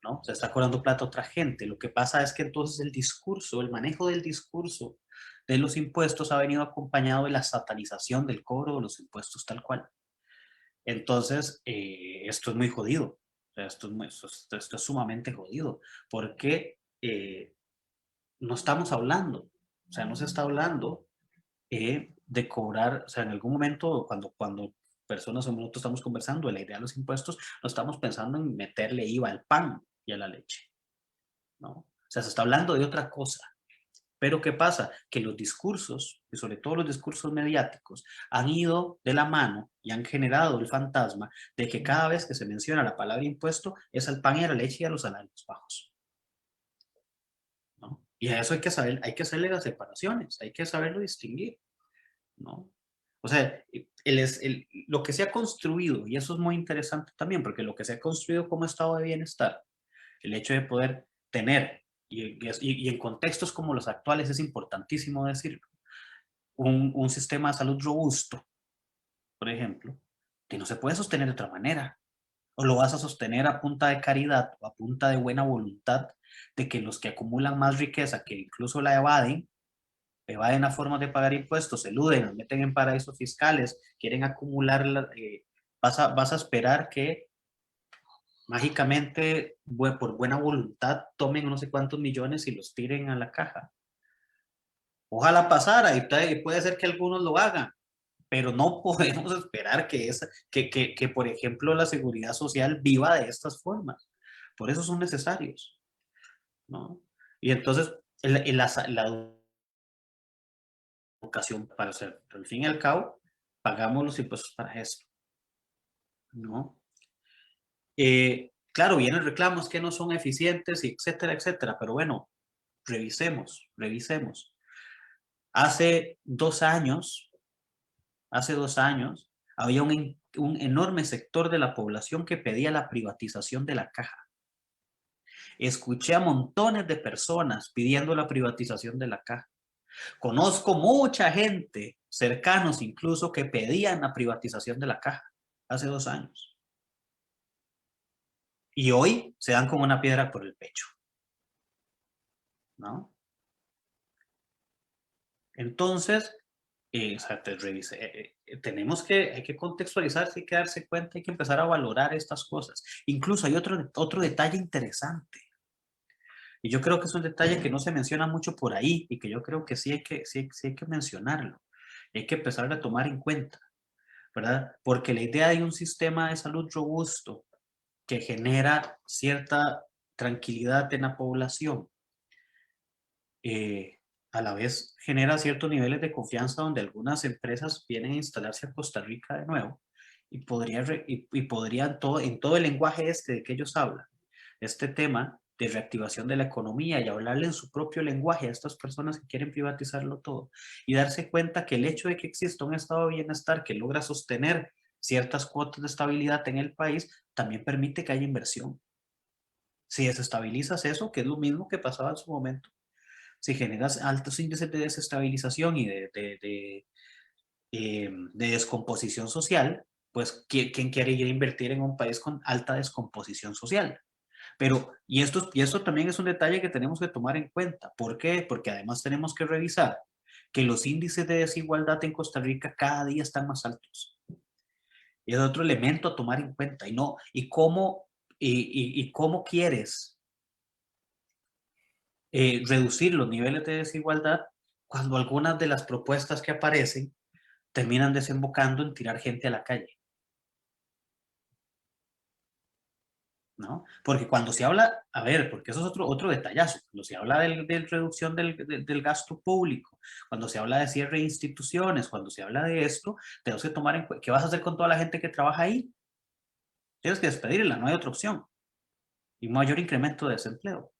¿no? Se está cobrando plata a otra gente. Lo que pasa es que entonces el discurso, el manejo del discurso de los impuestos ha venido acompañado de la satanización del cobro de los impuestos tal cual. Entonces, esto es muy jodido. O sea, esto es sumamente jodido, porque no estamos hablando, o sea, no se está hablando de cobrar, o sea, en algún momento cuando personas o nosotros estamos conversando de la idea de los impuestos, no estamos pensando en meterle IVA al pan y a la leche, ¿no? O sea, se está hablando de otra cosa. Pero ¿qué pasa? Que los discursos, y sobre todo los discursos mediáticos, han ido de la mano y han generado el fantasma de que cada vez que se menciona la palabra impuesto es al pan y a la leche y a los salarios bajos, ¿no? Y a eso hay que hacerle las separaciones, hay que saberlo distinguir, ¿no? O sea, lo que se ha construido, y eso es muy interesante también, porque lo que se ha construido como estado de bienestar, el hecho de poder tener, y en contextos como los actuales es importantísimo decirlo, un sistema de salud robusto, por ejemplo, que no se puede sostener de otra manera. O lo vas a sostener a punta de caridad o a punta de buena voluntad de que los que acumulan más riqueza, que incluso la evaden las formas de pagar impuestos, eluden, las meten en paraísos fiscales, quieren acumular, vas a esperar que mágicamente, por buena voluntad, tomen no sé cuántos millones y los tiren a la caja. Ojalá pasara y puede ser que algunos lo hagan, pero no podemos esperar que, por ejemplo, la seguridad social viva de estas formas. Por eso son necesarios, ¿no? Y entonces, la educación para hacer, al fin y al cabo, pagamos los impuestos para eso, ¿no? Claro, vienen reclamos que no son eficientes, etcétera, etcétera, pero bueno, revisemos. Hace 2 años, había un enorme sector de la población que pedía la privatización de la caja. Escuché a montones de personas pidiendo la privatización de la caja. Conozco mucha gente, cercanos incluso, que pedían la privatización de la caja hace 2 años. Y hoy se dan como una piedra por el pecho, ¿no? Entonces, o sea, hay que contextualizarse, hay que darse cuenta, hay que empezar a valorar estas cosas. Incluso hay otro detalle interesante. Y yo creo que es un detalle que no se menciona mucho por ahí y que yo creo que sí hay que mencionarlo. Hay que empezar a tomar en cuenta, ¿verdad? Porque la idea de un sistema de salud robusto que genera cierta tranquilidad en la población, a la vez genera ciertos niveles de confianza donde algunas empresas vienen a instalarse a Costa Rica de nuevo y podrían en todo el lenguaje de que ellos hablan, este tema de reactivación de la economía y hablarle en su propio lenguaje a estas personas que quieren privatizarlo todo y darse cuenta que el hecho de que exista un estado de bienestar que logra sostener ciertas cuotas de estabilidad en el país también permite que haya inversión. Si desestabilizas eso, que es lo mismo que pasaba en su momento, si generas altos índices de desestabilización y de descomposición social, pues ¿quién quiere ir a invertir en un país con alta descomposición social? Pero, y esto también es un detalle que tenemos que tomar en cuenta. ¿Por qué? Porque además tenemos que revisar que los índices de desigualdad en Costa Rica cada día están más altos. Y es otro elemento a tomar en cuenta. ¿Y cómo quieres reducir los niveles de desigualdad cuando algunas de las propuestas que aparecen terminan desembocando en tirar gente a la calle? ¿No? Porque cuando se habla, a ver, porque eso es otro detallazo, cuando se habla de reducción del gasto público, cuando se habla de cierre de instituciones, cuando se habla de esto, tenemos que tomar en cuenta, ¿qué vas a hacer con toda la gente que trabaja ahí? Tienes que despedirla, no hay otra opción. Y un mayor incremento de desempleo.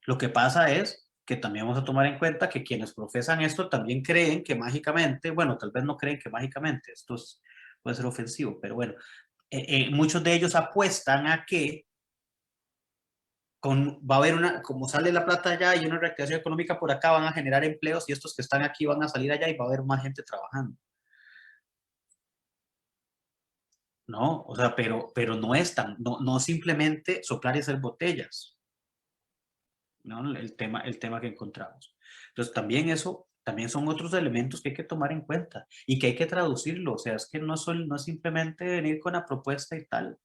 Lo que pasa es que también vamos a tomar en cuenta que quienes profesan esto también creen que mágicamente, bueno, tal vez no creen que mágicamente, puede ser ofensivo, pero bueno, muchos de ellos apuestan a que va a haber como sale la plata allá y una reactivación económica por acá, van a generar empleos y estos que están aquí van a salir allá y va a haber más gente trabajando. No, o sea, pero no es no simplemente soplar y hacer botellas, ¿no? El tema que encontramos. Entonces, también son otros elementos que hay que tomar en cuenta y que hay que traducirlo. O sea, es que no es simplemente venir con la propuesta y tal,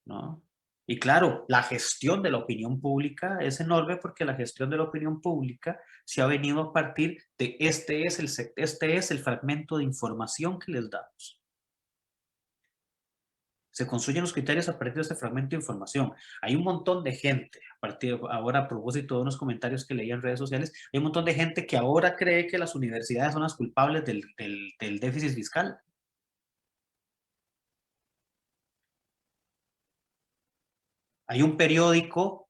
¿no? Y claro, la gestión de la opinión pública es enorme porque la gestión de la opinión pública se ha venido a partir de este es el fragmento de información que les damos. Se construyen los criterios a partir de este fragmento de información. Hay un montón de gente, ahora a propósito de unos comentarios que leí en redes sociales, hay un montón de gente que ahora cree que las universidades son las culpables del déficit fiscal. Hay un periódico,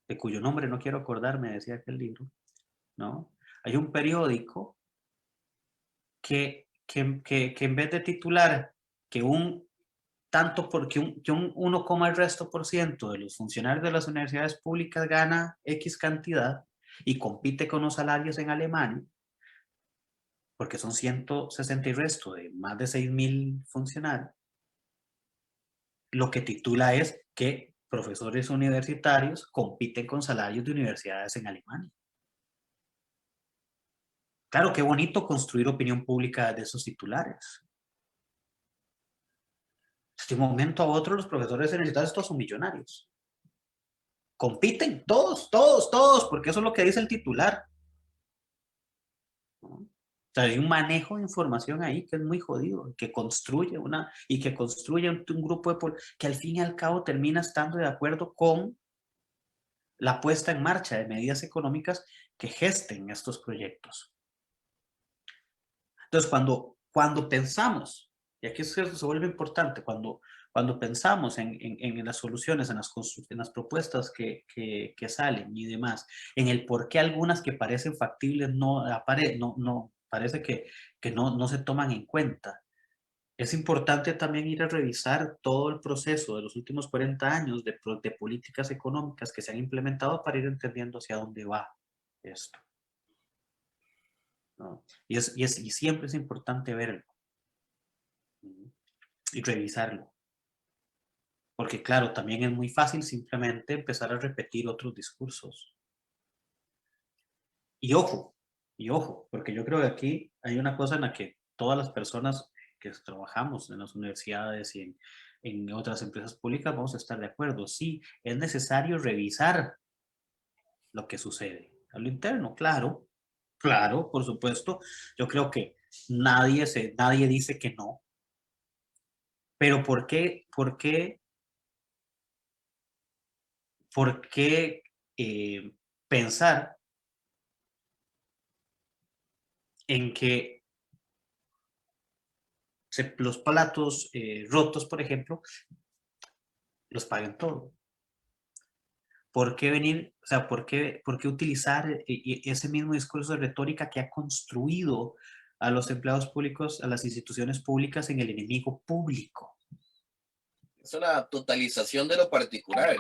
de cuyo nombre no quiero acordarme, decía aquel libro, ¿no? Hay un periódico que en vez de titular que uno coma el resto por ciento de los funcionarios de las universidades públicas gana X cantidad y compite con los salarios en Alemania, porque son 160 y resto de más de 6.000 funcionarios, lo que titula es que profesores universitarios compiten con salarios de universidades en Alemania. Claro, qué bonito construir opinión pública de esos titulares. De un momento a otro los profesores universitarios todos son millonarios. Compiten, todos, porque eso es lo que dice el titular, ¿no? O sea, hay un manejo de información ahí que es muy jodido, que construye un grupo que al fin y al cabo termina estando de acuerdo con la puesta en marcha de medidas económicas que gesten estos proyectos. Entonces, cuando pensamos, y aquí se vuelve importante, cuando pensamos en las soluciones, en las propuestas que salen y demás, en el por qué algunas que parecen factibles no parece que no se toman en cuenta. Es importante también ir a revisar todo el proceso de los últimos 40 años de políticas económicas que se han implementado para ir entendiendo hacia dónde va esto, ¿no? Y siempre es importante verlo, ¿no? Y revisarlo. Porque claro, también es muy fácil simplemente empezar a repetir otros discursos. Y ojo, porque yo creo que aquí hay una cosa en la que todas las personas que trabajamos en las universidades y en otras empresas públicas vamos a estar de acuerdo. Sí, es necesario revisar lo que sucede a lo interno, claro, claro, por supuesto. Yo creo que nadie dice que no. Pero ¿por qué pensar en que los platos rotos, por ejemplo, los paguen todo? ¿Por qué venir, o sea, por qué utilizar ese mismo discurso de retórica que ha construido a los empleados públicos, a las instituciones públicas en el enemigo público? Es una totalización de lo particular.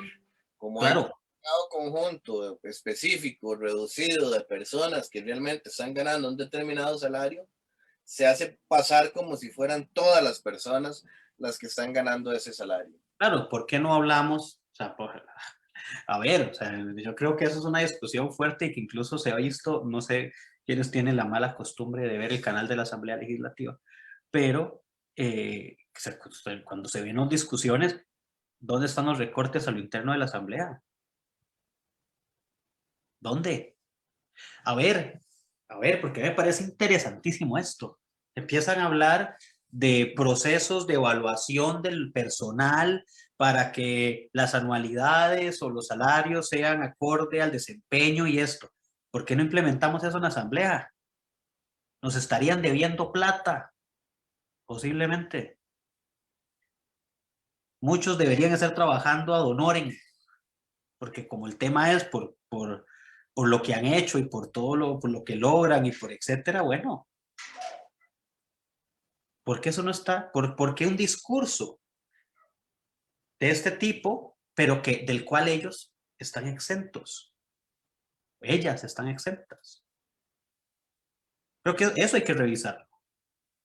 Como hay un Claro, conjunto específico, reducido de personas que realmente están ganando un determinado salario, se hace pasar como si fueran todas las personas las que están ganando ese salario. claro, ¿por qué no hablamos? O sea, a ver, o sea, yo creo que eso es una discusión fuerte y que incluso se ha visto, no sé quiénes tienen la mala costumbre de ver el canal de la Asamblea Legislativa, pero cuando se ven las discusiones, ¿dónde están los recortes a lo interno de la Asamblea? ¿Dónde? A ver, a ver, porque me parece interesantísimo esto. Empiezan a hablar de procesos de evaluación del personal para que las anualidades o los salarios sean acorde al desempeño y esto. ¿Por qué no implementamos eso en la asamblea? Nos estarían debiendo plata, posiblemente. Muchos deberían estar trabajando ad honorem, porque como el tema es por lo que han hecho y por lo que logran y por etcétera, bueno, ¿por qué eso no está? ¿Por qué un discurso de este tipo, pero del cual ellos están exentos? Ellas están exentas. Creo que eso hay que revisarlo.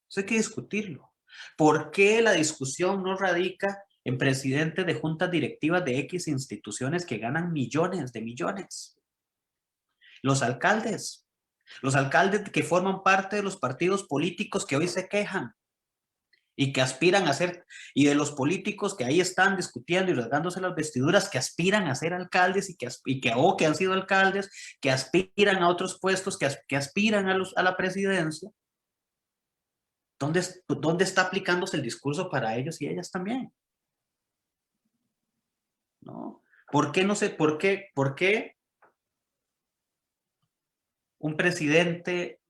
Eso hay que discutirlo. ¿Por qué la discusión no radica en presidentes de juntas directivas de X instituciones que ganan millones de millones? Los alcaldes que forman parte de los partidos políticos que hoy se quejan y que aspiran a ser, y de los políticos que ahí están discutiendo y rasgándose las vestiduras, que aspiran a ser alcaldes que han sido alcaldes, que aspiran a otros puestos, que aspiran a la presidencia. ¿Dónde está aplicándose el discurso para ellos y ellas también? ¿No? ¿Por qué no sé, por qué un presidente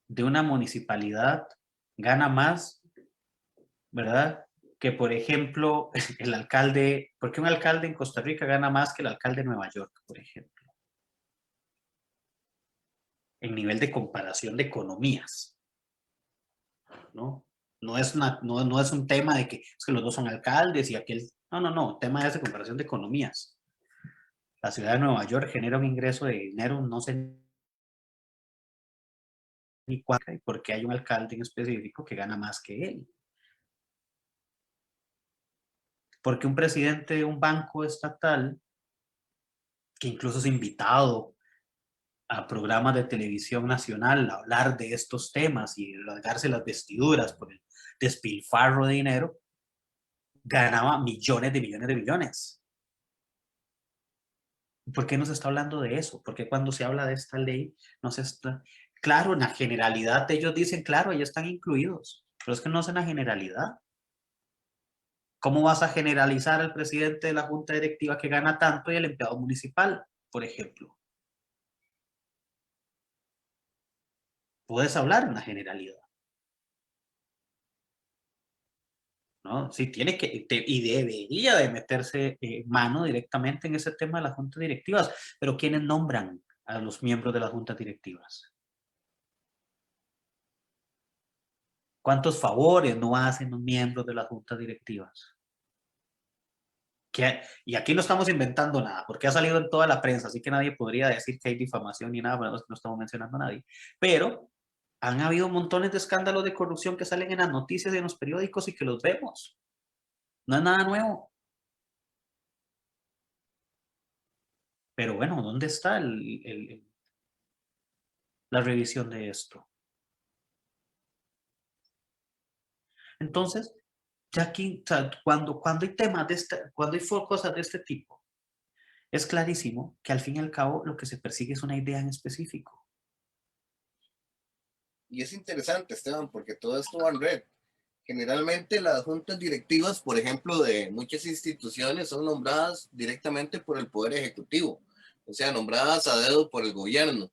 de una municipalidad gana más, ¿verdad? Que por ejemplo el alcalde, ¿por qué un alcalde en Costa Rica gana más que el alcalde de Nueva York, por ejemplo? En nivel de comparación de economías, ¿no? No es un tema de que es que los dos son alcaldes y aquel, no, tema es de comparación de economías. La ciudad de Nueva York genera un ingreso de dinero, no sé ni cuánto, porque hay un alcalde en específico que gana más que él. Porque un presidente de un banco estatal, que incluso es invitado a programas de televisión nacional a hablar de estos temas y rasgarse las vestiduras por el despilfarro de dinero, ganaba millones de millones de millones. ¿Por qué no se está hablando de eso? ¿Por qué cuando se habla de esta ley no se está? Claro, en la generalidad ellos dicen, claro, ellos están incluidos, pero es que no es en la generalidad. ¿Cómo vas a generalizar al presidente de la junta directiva que gana tanto y el empleado municipal, por ejemplo? Puedes hablar en la generalidad, ¿no? Sí, tiene y debería de meterse mano directamente en ese tema de las juntas directivas, pero ¿quiénes nombran a los miembros de las juntas directivas? ¿Cuántos favores no hacen los miembros de las juntas directivas? Y aquí no estamos inventando nada, porque ha salido en toda la prensa, así que nadie podría decir que hay difamación ni nada, pero no estamos mencionando a nadie. Pero han habido montones de escándalos de corrupción que salen en las noticias y en los periódicos y que los vemos. No es nada nuevo. Pero bueno, ¿dónde está la revisión de esto? Entonces, ya aquí, o sea, cuando hay temas cuando hay cosas de este tipo, es clarísimo que al fin y al cabo lo que se persigue es una idea en específico. Y es interesante, Esteban, porque todo esto va en red. Generalmente las juntas directivas, por ejemplo, de muchas instituciones son nombradas directamente por el Poder Ejecutivo, o sea, nombradas a dedo por el gobierno.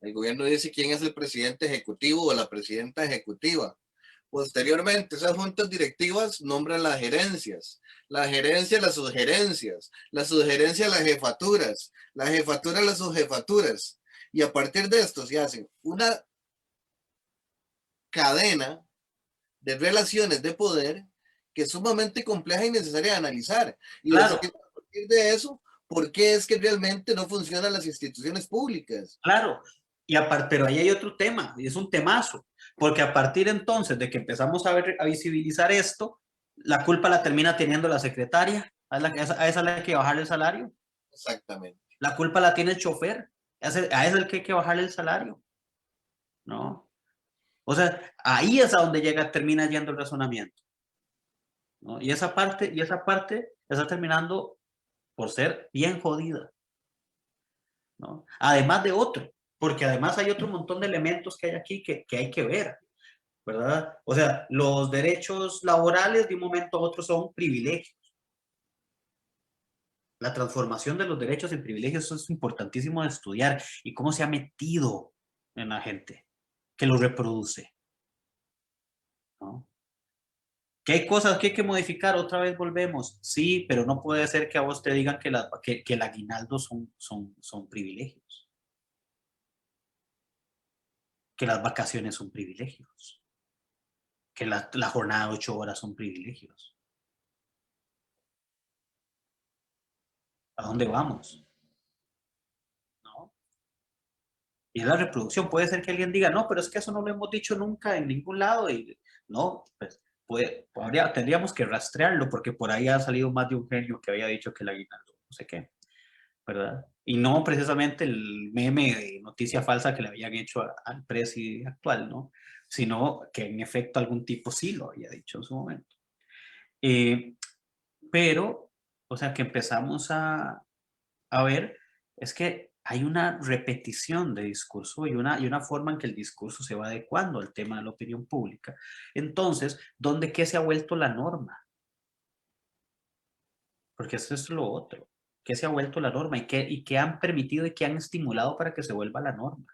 El gobierno dice quién es el presidente ejecutivo o la presidenta ejecutiva. Posteriormente, esas juntas directivas nombran las gerencias, la gerencia las subgerencias, la subgerencia las jefaturas, la jefatura las subjefaturas. Y a partir de esto se hacen una cadena de relaciones de poder que es sumamente compleja y necesaria de analizar. Y Claro, decir a partir de eso, ¿por qué es que realmente no funcionan las instituciones públicas? claro. Y aparte, pero ahí hay otro tema, y es un temazo, porque a partir entonces de que empezamos a visibilizar esto, la culpa la termina teniendo la secretaria, a esa le hay que bajarle el salario. Exactamente. La culpa la tiene el chofer, a ese es el que hay que bajarle el salario, ¿no? O sea, ahí es a donde termina yendo el razonamiento, ¿no? Y esa parte está terminando por ser bien jodida, ¿no? Además de otro, porque además hay otro montón de elementos que hay aquí que hay que ver, ¿verdad? O sea, los derechos laborales de un momento a otro son privilegios. La transformación de los derechos en privilegios, eso es importantísimo de estudiar y cómo se ha metido en la gente que lo reproduce, ¿no? Que hay cosas que hay que modificar, otra vez volvemos, sí, pero no puede ser que a vos te digan que el aguinaldo son privilegios, que las vacaciones son privilegios, que la jornada de 8 horas son privilegios. ¿A dónde vamos? ¿No? Y es la reproducción. Puede ser que alguien diga, no, pero es que eso no lo hemos dicho nunca en ningún lado. Y no, pues tendríamos que rastrearlo porque por ahí ha salido más de un genio que había dicho que el aguinaldo, no sé qué, ¿verdad? Y no precisamente el meme de noticia falsa que le habían hecho al presi actual, ¿no? Sino que en efecto algún tipo sí lo había dicho en su momento. Eh, pero, o sea, que empezamos a ver es que hay una repetición de discurso y una forma en que el discurso se va adecuando al tema de la opinión pública. Entonces, ¿dónde qué se ha vuelto la norma? Porque eso es lo otro. ¿Qué se ha vuelto la norma y qué han permitido y qué han estimulado para que se vuelva la norma?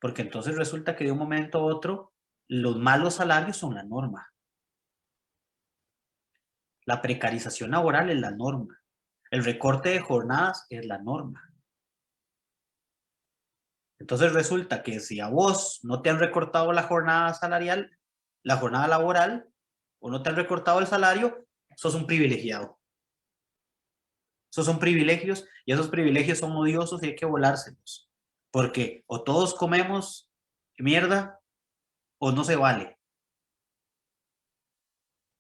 Porque entonces resulta que de un momento a otro los malos salarios son la norma. La precarización laboral es la norma. El recorte de jornadas es la norma. Entonces resulta que si a vos no te han recortado la jornada salarial, la jornada laboral, o no te han recortado el salario, sos un privilegiado. Esos son privilegios y esos privilegios son odiosos y hay que volárselos. Porque o todos comemos mierda o no se vale,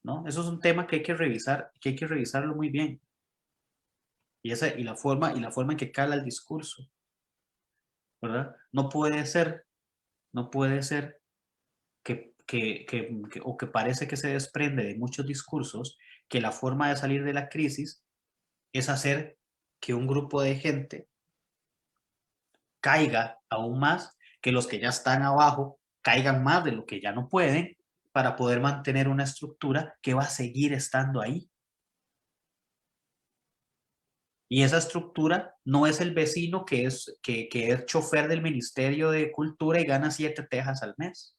¿no? Eso es un tema que hay que revisar, que hay que revisarlo muy bien. Y la forma en que cala el discurso, ¿verdad? No puede ser o que parece que se desprende de muchos discursos que la forma de salir de la crisis es hacer que un grupo de gente caiga aún más, que los que ya están abajo caigan más de lo que ya no pueden para poder mantener una estructura que va a seguir estando ahí. Y esa estructura no es el vecino que es chofer del Ministerio de Cultura y gana 7 tejas al mes.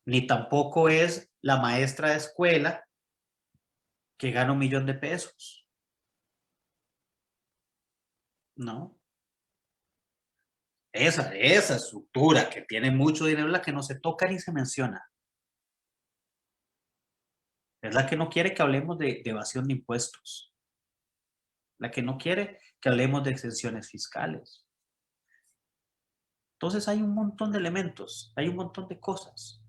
Ni tampoco es la maestra de escuela que gana 1 millón de pesos. No. esa estructura que tiene mucho dinero es la que no se toca ni se menciona. Es la que no quiere que hablemos de evasión de impuestos. La que no quiere que hablemos de exenciones fiscales. Entonces hay un montón de elementos, hay un montón de cosas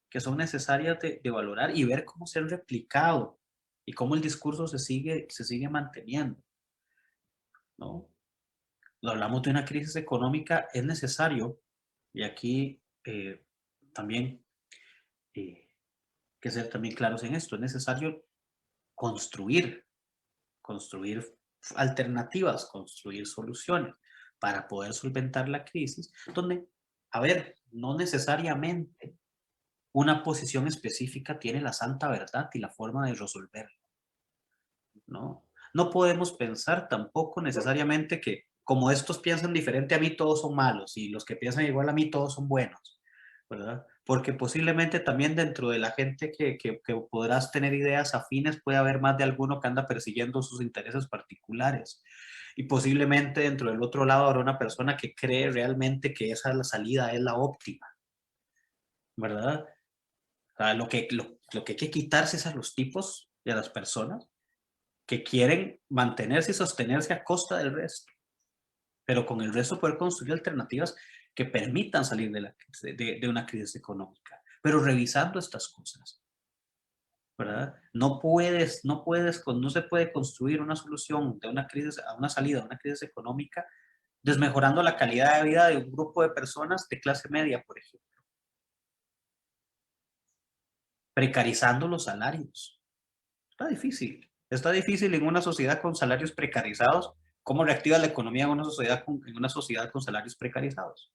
que son necesarias de valorar y ver cómo se han replicado y cómo el discurso se sigue manteniendo, ¿no? Lo hablamos de una crisis económica, es necesario, y aquí también que ser también claros en esto, es necesario construir, construir alternativas, construir soluciones para poder solventar la crisis, donde, a ver, no necesariamente una posición específica tiene la santa verdad y la forma de resolverlo, ¿no? No podemos pensar tampoco necesariamente que como estos piensan diferente a mí todos son malos y los que piensan igual a mí todos son buenos, ¿verdad? Porque posiblemente también dentro de la gente que podrás tener ideas afines puede haber más de alguno que anda persiguiendo sus intereses particulares. Y posiblemente dentro del otro lado habrá una persona que cree realmente que esa es la salida, es la óptima, ¿verdad? O sea, lo que hay que quitarse es a los tipos y a las personas que quieren mantenerse y sostenerse a costa del resto, pero con el resto poder construir alternativas que permitan salir de una crisis económica, pero revisando estas cosas, ¿verdad? No se puede construir una solución de una crisis, a una salida de una crisis económica desmejorando la calidad de vida de un grupo de personas de clase media, por ejemplo, precarizando los salarios. Está difícil. Está difícil en una sociedad con salarios precarizados. ¿Cómo reactiva la economía en una sociedad con salarios precarizados?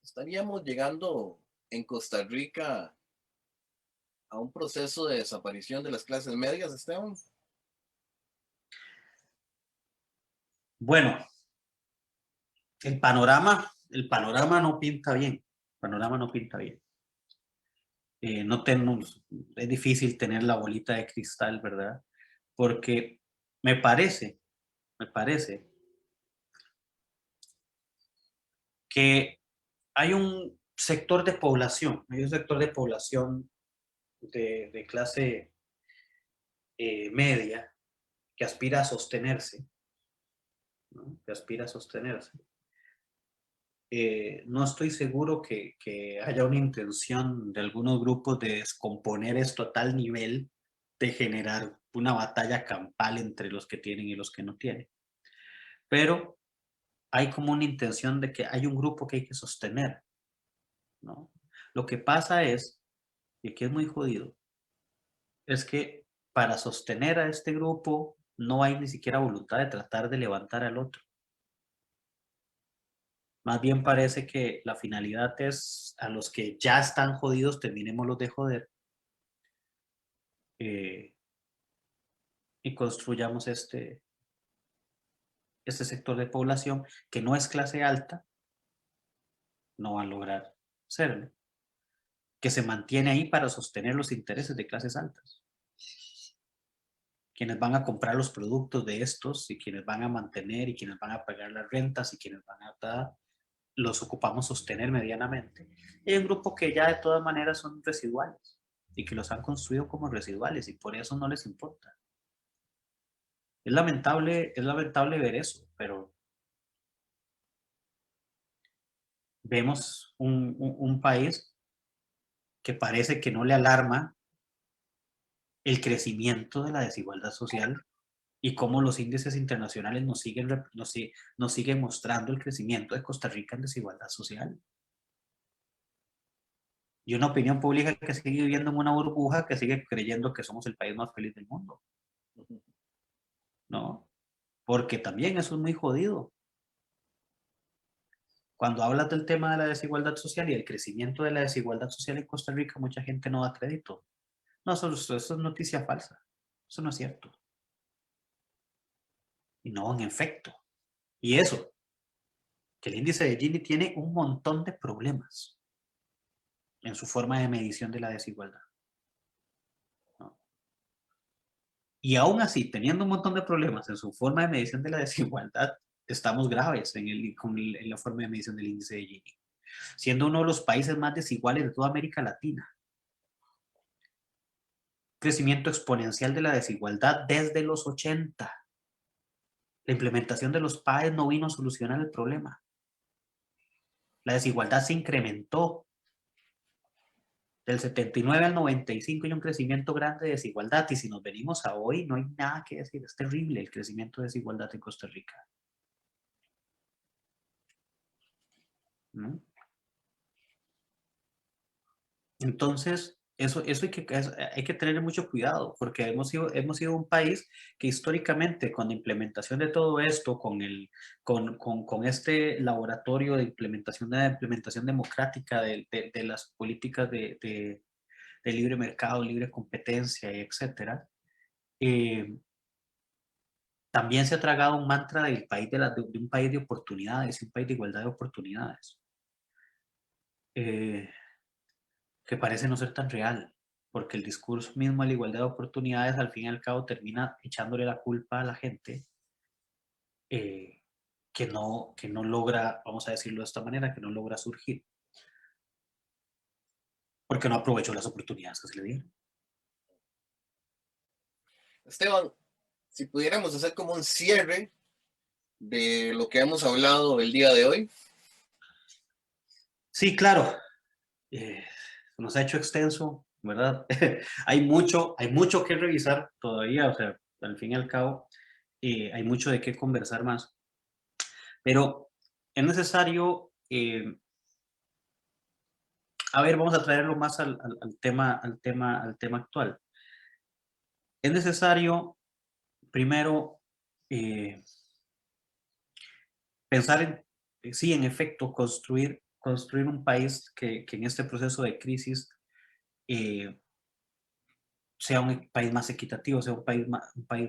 Estaríamos llegando en Costa Rica a un proceso de desaparición de las clases medias, Esteban. Bueno, el panorama no pinta bien. El panorama no pinta bien. No tenemos, es difícil tener la bolita de cristal, ¿verdad? Porque me parece, me parece que hay un sector de población de clase media que aspira a sostenerse, ¿no? Que aspira a sostenerse. No estoy seguro que haya una intención de algunos grupos de descomponer esto a tal nivel de generar una batalla campal entre los que tienen y los que no tienen. Pero hay como una intención de que hay un grupo que hay que sostener, ¿no? Lo que pasa es, y aquí es muy jodido, es que para sostener a este grupo no hay ni siquiera voluntad de tratar de levantar al otro. Más bien parece que la finalidad es a los que ya están jodidos, terminémoslos de joder eh, y construyamos este sector de población que no es clase alta, no va a lograr serlo, que se mantiene ahí para sostener los intereses de clases altas. Quienes van a comprar los productos de estos y quienes van a mantener y quienes van a pagar las rentas y quienes van a dar, los ocupamos sostener medianamente. Y hay un grupo que ya de todas maneras son residuales y que los han construido como residuales y por eso no les importa. Es lamentable ver eso, pero vemos un país que parece que no le alarma el crecimiento de la desigualdad social y cómo los índices internacionales nos siguen mostrando el crecimiento de Costa Rica en desigualdad social. Y una opinión pública que sigue viviendo en una burbuja, que sigue creyendo que somos el país más feliz del mundo, ¿no? Porque también eso es muy jodido. Cuando hablas del tema de la desigualdad social y el crecimiento de la desigualdad social en Costa Rica, mucha gente no da crédito. No, eso es noticia falsa. Eso no es cierto. Y no, en efecto. Y eso, que el índice de Gini tiene un montón de problemas en su forma de medición de la desigualdad, ¿no? Y aún así, teniendo un montón de problemas en su forma de medición de la desigualdad, estamos graves en la forma de medición del índice de Gini, siendo uno de los países más desiguales de toda América Latina. Crecimiento exponencial de la desigualdad desde los 80. La implementación de los PAES no vino a solucionar el problema. La desigualdad se incrementó. Del 79 al 95 hay un crecimiento grande de desigualdad, y si nos venimos a hoy, no hay nada que decir. Es terrible el crecimiento de desigualdad en Costa Rica, ¿no? Entonces, eso hay que tener mucho cuidado, porque hemos sido un país que históricamente, con la implementación de todo esto, con este laboratorio de implementación democrática de las políticas de libre mercado, libre competencia, etcétera, eh, también se ha tragado un mantra del país de un país de oportunidades, un país de igualdad de oportunidades, eh, que parece no ser tan real, porque el discurso mismo de la igualdad de oportunidades al fin y al cabo termina echándole la culpa a la gente, eh, que no logra, vamos a decirlo de esta manera, que no logra surgir, porque no aprovechó las oportunidades que se le dieron. Esteban, si pudiéramos hacer como un cierre de lo que hemos hablado el día de hoy. Sí, claro, nos ha hecho extenso, ¿verdad? Hay mucho que revisar todavía, o sea, al fin y al cabo, hay mucho de qué conversar más, pero es necesario, a ver, vamos a traerlo más al tema actual. Es necesario, primero, eh, pensar sí, en efecto, construir un país que en este proceso de crisis eh, sea un país más equitativo, sea un país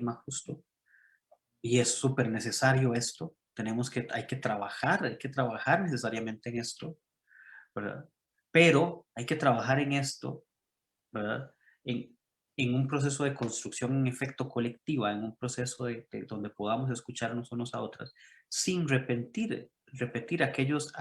más justo. Y es súper necesario esto. Hay que trabajar necesariamente en esto, ¿verdad? Pero hay que trabajar en esto, ¿verdad? En un proceso de construcción en efecto colectiva, en un proceso donde podamos escucharnos unos a otros, sin repetir aquellos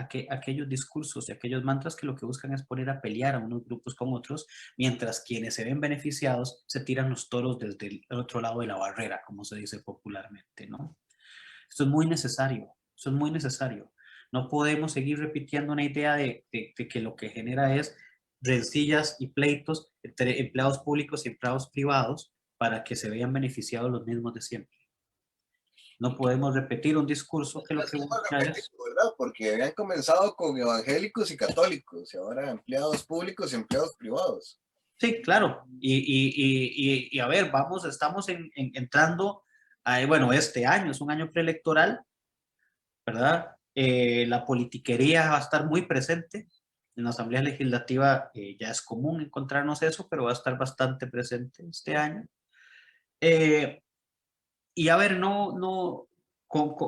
discursos y aquellos mantras que lo que buscan es poner a pelear a unos grupos con otros, mientras quienes se ven beneficiados se tiran los toros desde el otro lado de la barrera, como se dice popularmente, ¿no? Esto es muy necesario, eso es muy necesario. No podemos seguir repitiendo una idea de que lo que genera es rencillas y pleitos entre empleados públicos y empleados privados para que se vean beneficiados los mismos de siempre. No podemos repetir un discurso que lo que busca es... ¿Verdad? Porque habían comenzado con evangélicos y católicos, y ahora empleados públicos y empleados privados. Sí, claro. Y a ver, estamos entrando bueno, este año es un año preelectoral, ¿verdad? La politiquería va a estar muy presente. En la Asamblea Legislativa ya es común encontrarnos eso, pero va a estar bastante presente este año. Eh, y a ver,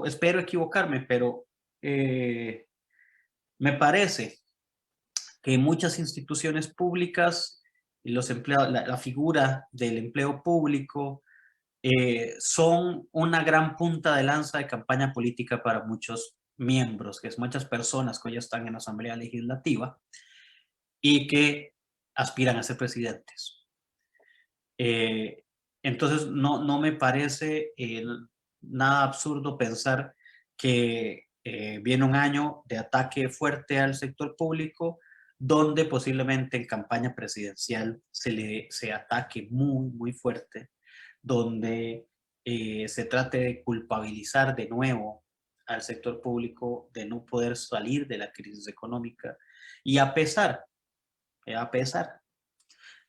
espero equivocarme, pero me parece que muchas instituciones públicas y los empleados, la figura del empleo público son una gran punta de lanza de campaña política para muchos miembros, que es muchas personas que hoy están en la Asamblea Legislativa y que aspiran a ser presidentes. Entonces, no me parece nada absurdo pensar que viene un año de ataque fuerte al sector público, donde posiblemente en campaña presidencial se ataque muy, muy fuerte, donde se trate de culpabilizar de nuevo al sector público de no poder salir de la crisis económica, y a pesar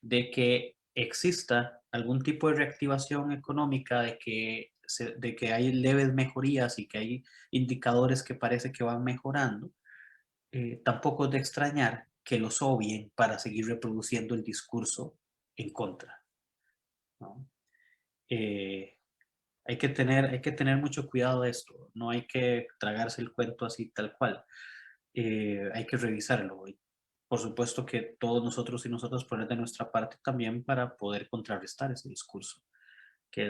de que exista algún tipo de reactivación económica, de que hay leves mejorías y que hay indicadores que parece que van mejorando, tampoco es de extrañar que los obvien para seguir reproduciendo el discurso en contra, ¿no? Eh, hay que tener mucho cuidado de esto, no hay que tragarse el cuento así tal cual, hay que revisarlo. Y por supuesto que todos nosotros y nosotras poner de nuestra parte también para poder contrarrestar ese discurso, que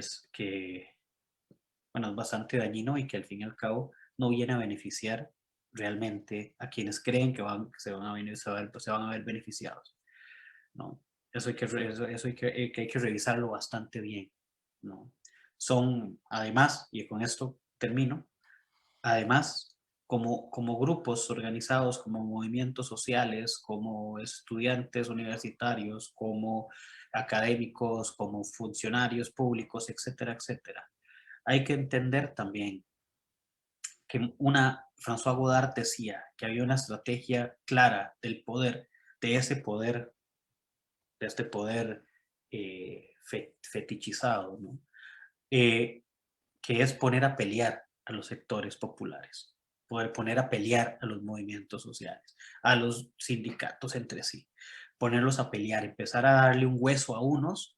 bueno, es bastante dañino y que al fin y al cabo no viene a beneficiar realmente a quienes creen que se van a ver beneficiados, ¿no? Eso hay que revisarlo bastante bien, ¿no? Son, además, y con esto termino, además, como grupos organizados, como movimientos sociales, como estudiantes universitarios, como académicos, como funcionarios públicos, etcétera, etcétera, hay que entender también que François Godard decía que había una estrategia clara del poder, de ese poder, de este poder fetichizado, ¿no? Que es poner a pelear a los sectores populares, poner a pelear a los movimientos sociales, a los sindicatos entre sí, ponerlos a pelear, empezar a darle un hueso a unos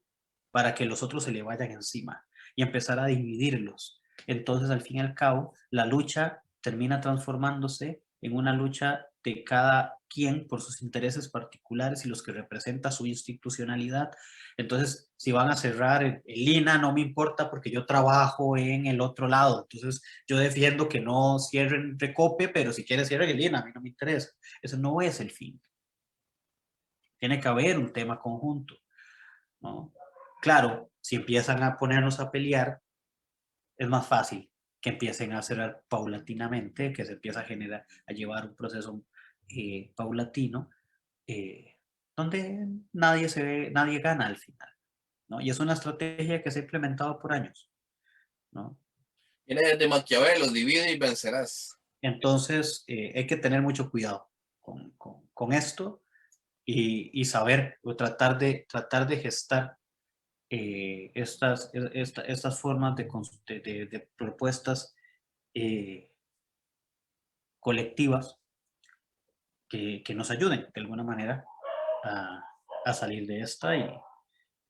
para que los otros se le vayan encima y empezar a dividirlos. Entonces, al fin y al cabo, la lucha termina transformándose en una lucha de cada quien por sus intereses particulares y los que representa su institucionalidad. Entonces, si van a cerrar el INA, no me importa porque yo trabajo en el otro lado. Entonces, yo defiendo que no cierren Recope, pero si quieren cierren el INA, a mí no me interesa. Eso no es el fin. Tiene que haber un tema conjunto, ¿no? Claro, si empiezan a ponernos a pelear, es más fácil que empiecen a cerrar paulatinamente, que se empieza a generar, a llevar un proceso paulatino, donde nadie gana al final, ¿no? Y es una estrategia que se ha implementado por años, ¿no? Viene de Maquiavelo, divide y vencerás. Entonces, hay que tener mucho cuidado con esto y saber o tratar de gestar estas formas de propuestas colectivas que nos ayuden de alguna manera a, a salir de esta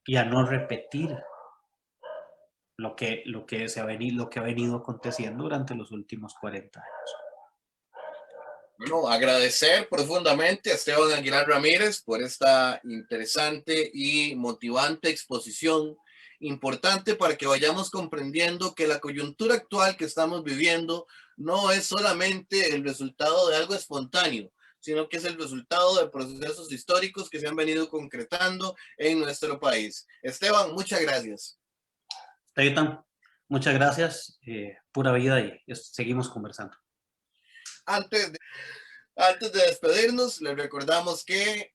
y a no repetir lo que ha venido aconteciendo durante los últimos 40 años. Bueno, agradecer profundamente a Esteban Aguilar Ramírez por esta interesante y motivante exposición, importante para que vayamos comprendiendo que la coyuntura actual que estamos viviendo no es solamente el resultado de algo espontáneo, sino que es el resultado de procesos históricos que se han venido concretando en nuestro país. Esteban, muchas gracias. Tayutan, muchas gracias, pura vida y seguimos conversando. Antes de, antes de despedirnos, les recordamos que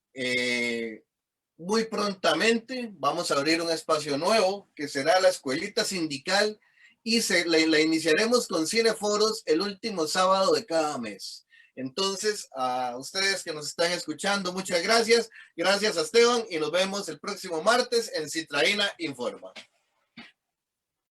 muy prontamente vamos a abrir un espacio nuevo que será la Escuelita Sindical y la iniciaremos con cineforos el último sábado de cada mes. Entonces, a ustedes que nos están escuchando, muchas gracias. Gracias a Esteban y nos vemos el próximo martes en Citraína Informa.